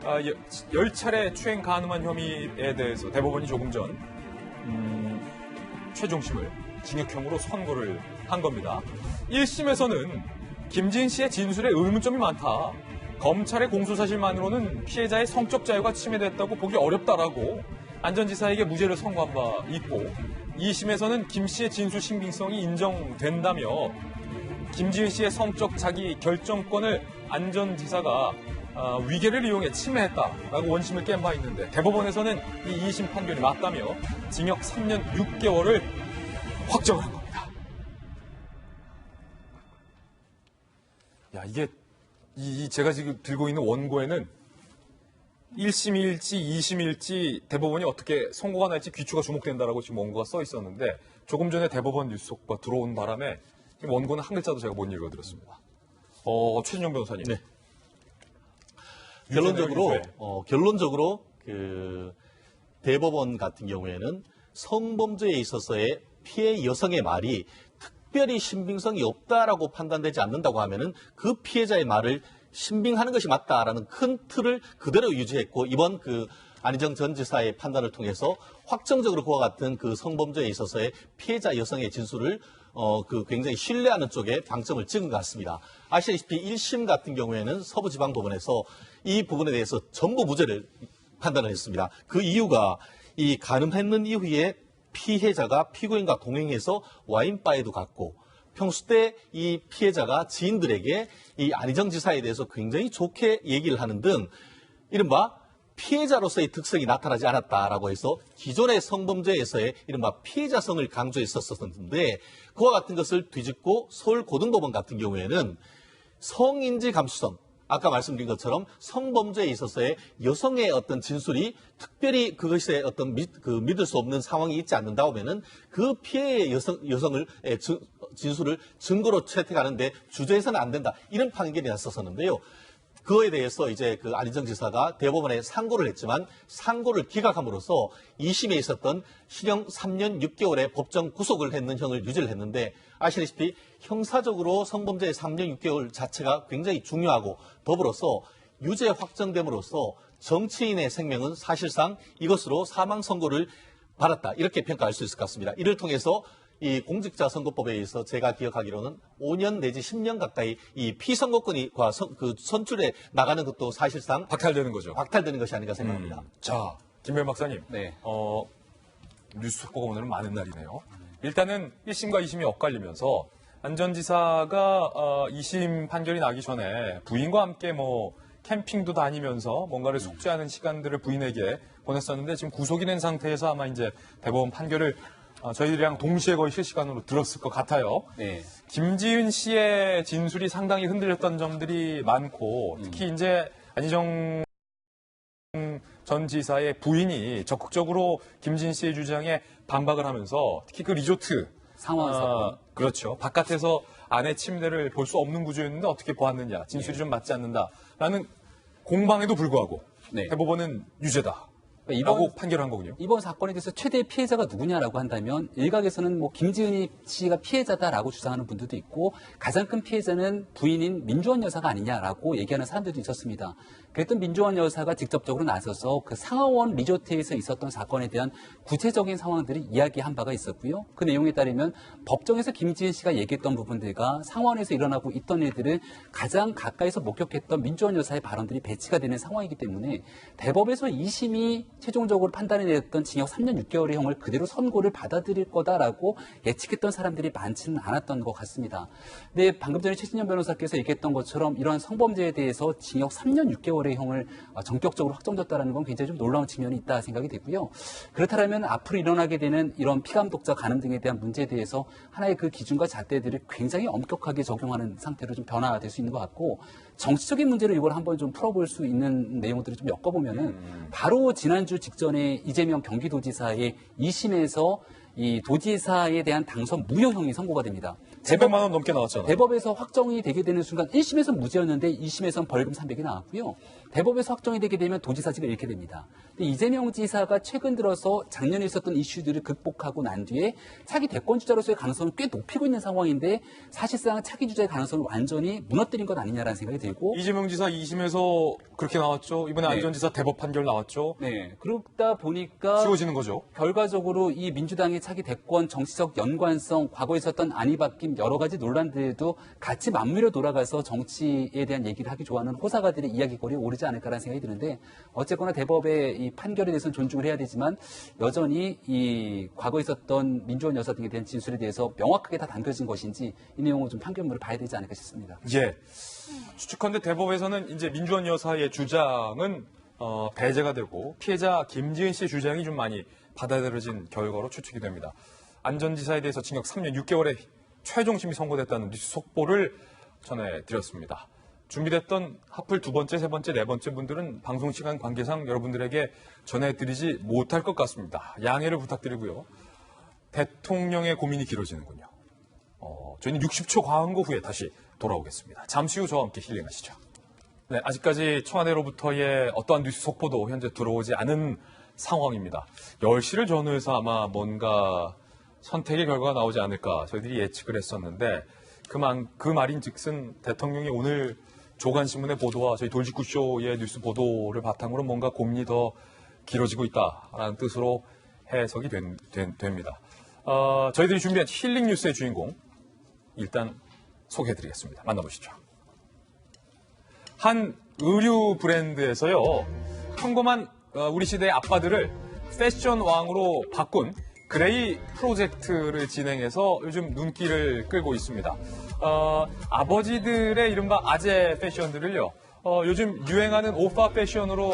[SPEAKER 1] 10차례 추행 가늠한 혐의에 대해서 대법원이 조금 전 최종심을 징역형으로 선고를 한 겁니다. 1심에서는 김지은 씨의 진술에 의문점이 많다. 검찰의 공소사실만으로는 피해자의 성적 자유가 침해됐다고 보기 어렵다라고 안 전 지사에게 무죄를 선고한 바 있고 2심에서는 김 씨의 진술 신빙성이 인정된다며 김지은 씨의 성적 자기 결정권을 안 전 지사가 위계를 이용해 침해했다라고 원심을 깬 바 있는데 대법원에서는 이 2심 판결이 맞다며 징역 3년 6개월을 확정을 한 겁니다. 야, 이게 제가 지금 들고 있는 원고에는 1심일지 2심일지 대법원이 어떻게 선고가 날지 귀추가 주목된다라고 지금 원고가 써 있었는데 조금 전에 대법원 뉴스 속보가 들어온 바람에 지금 원고는 한 글자도 제가 못 읽어드렸습니다. 최진영 변호사님.
[SPEAKER 4] 네. 결론적으로 그 대법원 같은 경우에는 성범죄에 있어서의 피해 여성의 말이 특별히 신빙성이 없다라고 판단되지 않는다고 하면은 그 피해자의 말을 신빙하는 것이 맞다라는 큰 틀을 그대로 유지했고 이번 그 안희정 전 지사의 판단을 통해서 확정적으로 그와 같은 그 성범죄에 있어서의 피해자 여성의 진술을 굉장히 신뢰하는 쪽에 방점을 찍은 것 같습니다. 아시다시피 1심 같은 경우에는 서부지방법원에서 이 부분에 대해서 전부 무죄를 판단을 했습니다. 그 이유가 이 간음했는 이후에 피해자가 피고인과 동행해서 와인바에도 갔고 평소 때 이 피해자가 지인들에게 이 안희정 지사에 대해서 굉장히 좋게 얘기를 하는 등 이른바 피해자로서의 특성이 나타나지 않았다라고 해서 기존의 성범죄에서의 이른바 피해자성을 강조했었는데 그와 같은 것을 뒤집고 서울고등법원 같은 경우에는 성인지 감수성, 아까 말씀드린 것처럼 성범죄에 있어서의 여성의 어떤 진술이 특별히 그것에 어떤 믿을 수 없는 상황이 있지 않는다고 하면은 그 피해의 여성을 진술을 증거로 채택하는데 주저해서는 안 된다. 이런 판결이 났었었는데요. 그거에 대해서 이제 그 안희정 지사가 대법원에 상고를 했지만 상고를 기각함으로써 2심에 있었던 실형 3년 6개월의 법정 구속을 했는 형을 유지를 했는데 아시다시피 형사적으로 성범죄의 3년 6개월 자체가 굉장히 중요하고 더불어서 유죄 확정됨으로써 정치인의 생명은 사실상 이것으로 사망 선고를 받았다. 이렇게 평가할 수 있을 것 같습니다. 이를 통해서 이 공직자 선거법에 의해서 제가 기억하기로는 5년 내지 10년 가까이 이 피선거권이 선출에 나가는 것도 사실상
[SPEAKER 1] 박탈되는 거죠.
[SPEAKER 4] 박탈되는 것이 아닌가 생각합니다.
[SPEAKER 1] 자, 김별 박사님.
[SPEAKER 6] 네.
[SPEAKER 1] 뉴스 속보가 오늘은 많은 날이네요. 일단은 1심과 2심이 엇갈리면서 안 전 지사가 2심 판결이 나기 전에 부인과 함께 뭐 캠핑도 다니면서 뭔가를 숙지하는 시간들을 부인에게 보냈었는데 지금 구속이 된 상태에서 아마 이제 대법원 판결을 저희들이랑 동시에 거의 실시간으로 들었을 것 같아요.
[SPEAKER 6] 네.
[SPEAKER 1] 김지은 씨의 진술이 상당히 흔들렸던 점들이 많고 특히 이제 안희정 전 지사의 부인이 적극적으로 김지은 씨의 주장에 반박을 하면서 특히 그 리조트
[SPEAKER 6] 상황 사건.
[SPEAKER 1] 그렇죠. 바깥에서 아내 침대를 볼 수 없는 구조였는데 어떻게 보았느냐. 진술이 좀 맞지 않는다라는 공방에도 불구하고
[SPEAKER 6] 네.
[SPEAKER 1] 대법원은 유죄다.
[SPEAKER 6] 그러니까
[SPEAKER 1] 라고 판결한 거군요.
[SPEAKER 6] 이번 사건에 대해서 최대 피해자가 누구냐라고 한다면 일각에서는 뭐 김지은 씨가 피해자다라고 주장하는 분들도 있고 가장 큰 피해자는 부인인 민주원 여사가 아니냐라고 얘기하는 사람들도 있었습니다. 그랬던 민주원 여사가 직접적으로 나서서 그 상하원 리조트에서 있었던 사건에 대한 구체적인 상황들을 이야기한 바가 있었고요. 그 내용에 따르면 법정에서 김지은 씨가 얘기했던 부분들과 상하원에서 일어나고 있던 일들을 가장 가까이서 목격했던 민주원 여사의 발언들이 배치가 되는 상황이기 때문에 대법에서 2심이 최종적으로 판단해 내렸던 징역 3년 6개월의 형을 그대로 선고를 받아들일 거다라고 예측했던 사람들이 많지는 않았던 것 같습니다. 근데 방금 전에 최진현 변호사께서 얘기했던 것처럼 이러한 성범죄에 대해서 징역 3년 6개월의 형을 전격적으로 확정졌다는 건 굉장히 좀 놀라운 측면이 있다 생각이 되고요. 그렇다면 앞으로 일어나게 되는 이런 피감독자 간음 등에 대한 문제에 대해서 하나의 그 기준과 잣대들을 굉장히 엄격하게 적용하는 상태로 좀 변화될 수 있는 것 같고 정치적인 문제로 이걸 한번 좀 풀어볼 수 있는 내용들을 좀 엮어보면은 바로 지난주 직전에 이재명 경기도지사의 2심에서 이 도지사에 대한 당선 무효형이 선고가 됩니다.
[SPEAKER 1] 300만 원 넘게 나왔잖아요.
[SPEAKER 6] 대법에서 확정이 되게 되는 순간 1심에서는 무죄였는데 2심에서는 벌금 300이 나왔고요. 대법에서 확정이 되게 되면 도지사직을 잃게 됩니다. 근데 이재명 지사가 최근 들어서 작년에 있었던 이슈들을 극복하고 난 뒤에 차기 대권주자로서의 가능성을 꽤 높이고 있는 상황인데 사실상 차기 주자의 가능성을 완전히 무너뜨린 것 아니냐라는 생각이 들고
[SPEAKER 1] 이재명 지사 2심에서 그렇게 나왔죠. 이번에 안전 지사 대법 판결 나왔죠.
[SPEAKER 6] 네. 그러다 보니까
[SPEAKER 1] 쉬워지는 거죠.
[SPEAKER 6] 결과적으로 이 민주당의 차기 대권 정치적 연관성, 과거에 있었던 안이 바뀐 여러 가지 논란들도 같이 맞물려 돌아가서 정치에 대한 얘기를 하기 좋아하는 호사가들의 이야기거리에 오르지 않을까라는 생각이 드는데 어쨌거나 대법의 이 판결에 대해서는 존중을 해야 되지만 여전히 이 과거에 있었던 민주원 여사 등에 대한 진술에 대해서 명확하게 다 담겨진 것인지 이 내용을 좀 판결문을 봐야 되지 않을까 싶습니다.
[SPEAKER 1] 예. 추측컨대 대법에서는 이제 민주원 여사의 주장은 배제가 되고 피해자 김지은 씨의 주장이 좀 많이 받아들여진 결과로 추측이 됩니다. 안 전 지사에 대해서 징역 3년 6개월의 최종심이 선고됐다는 뉴스 속보를 전해드렸습니다. 준비됐던 하플 두 번째, 세 번째, 네 번째 분들은 방송 시간 관계상 여러분들에게 전해드리지 못할 것 같습니다. 양해를 부탁드리고요. 대통령의 고민이 길어지는군요. 저희는 60초 광고 후에 다시 돌아오겠습니다. 잠시 후 저와 함께 힐링하시죠. 네, 아직까지 청와대로부터의 어떠한 뉴스 속보도 현재 들어오지 않은 상황입니다. 10시를 전후해서 아마 뭔가 선택의 결과가 나오지 않을까 저희들이 예측을 했었는데 그 말인 즉슨 대통령이 오늘 조간신문의 보도와 저희 돌직구쇼의 뉴스 보도를 바탕으로 뭔가 고민이 더 길어지고 있다라는 뜻으로 해석이 됩니다. 저희들이 준비한 힐링 뉴스의 주인공 일단 소개해드리겠습니다. 만나보시죠. 한 의류 브랜드에서요, 평범한 우리 시대의 아빠들을 패션 왕으로 바꾼 그레이 프로젝트를 진행해서 요즘 눈길을 끌고 있습니다. 아버지들의 이른바 아재 패션들을요, 요즘 유행하는 오빠 패션으로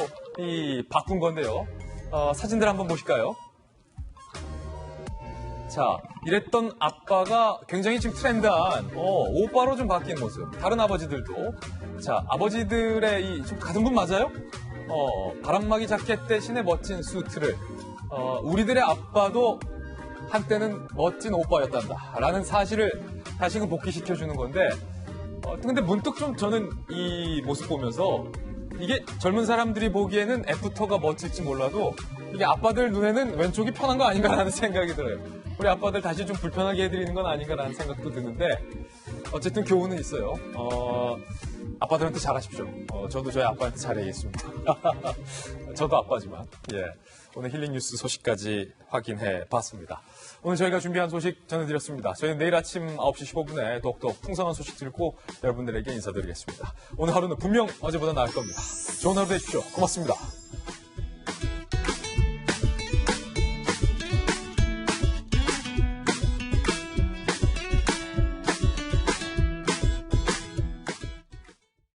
[SPEAKER 1] 바꾼 건데요. 사진들 한번 보실까요? 자, 이랬던 아빠가 굉장히 지금 트렌드한 오빠로 좀 바뀐 모습. 다른 아버지들도. 자, 아버지들의 이 좀 가든 분 맞아요? 바람막이 자켓 대신에 멋진 수트를. 우리들의 아빠도 한때는 멋진 오빠였단다 라는 사실을 다시금 복귀시켜주는 건데, 근데 문득 좀 저는 이 모습 보면서 이게 젊은 사람들이 보기에는 애프터가 멋질지 몰라도 이게 아빠들 눈에는 왼쪽이 편한 거 아닌가라는 생각이 들어요. 우리 아빠들 다시 좀 불편하게 해드리는 건 아닌가라는 생각도 드는데, 어쨌든 교훈은 있어요. 아빠들한테 잘하십시오. 저도 저희 아빠한테 잘해야겠습니다. 저도 아빠지만. 예. 오늘 힐링 뉴스 소식까지 확인해 봤습니다. 오늘 저희가 준비한 소식 전해드렸습니다. 저희는 내일 아침 9시 15분에 더욱더 풍성한 소식 들고 여러분들에게 인사드리겠습니다. 오늘 하루는 분명 어제보다 나을 겁니다. 좋은 하루 되십시오. 고맙습니다.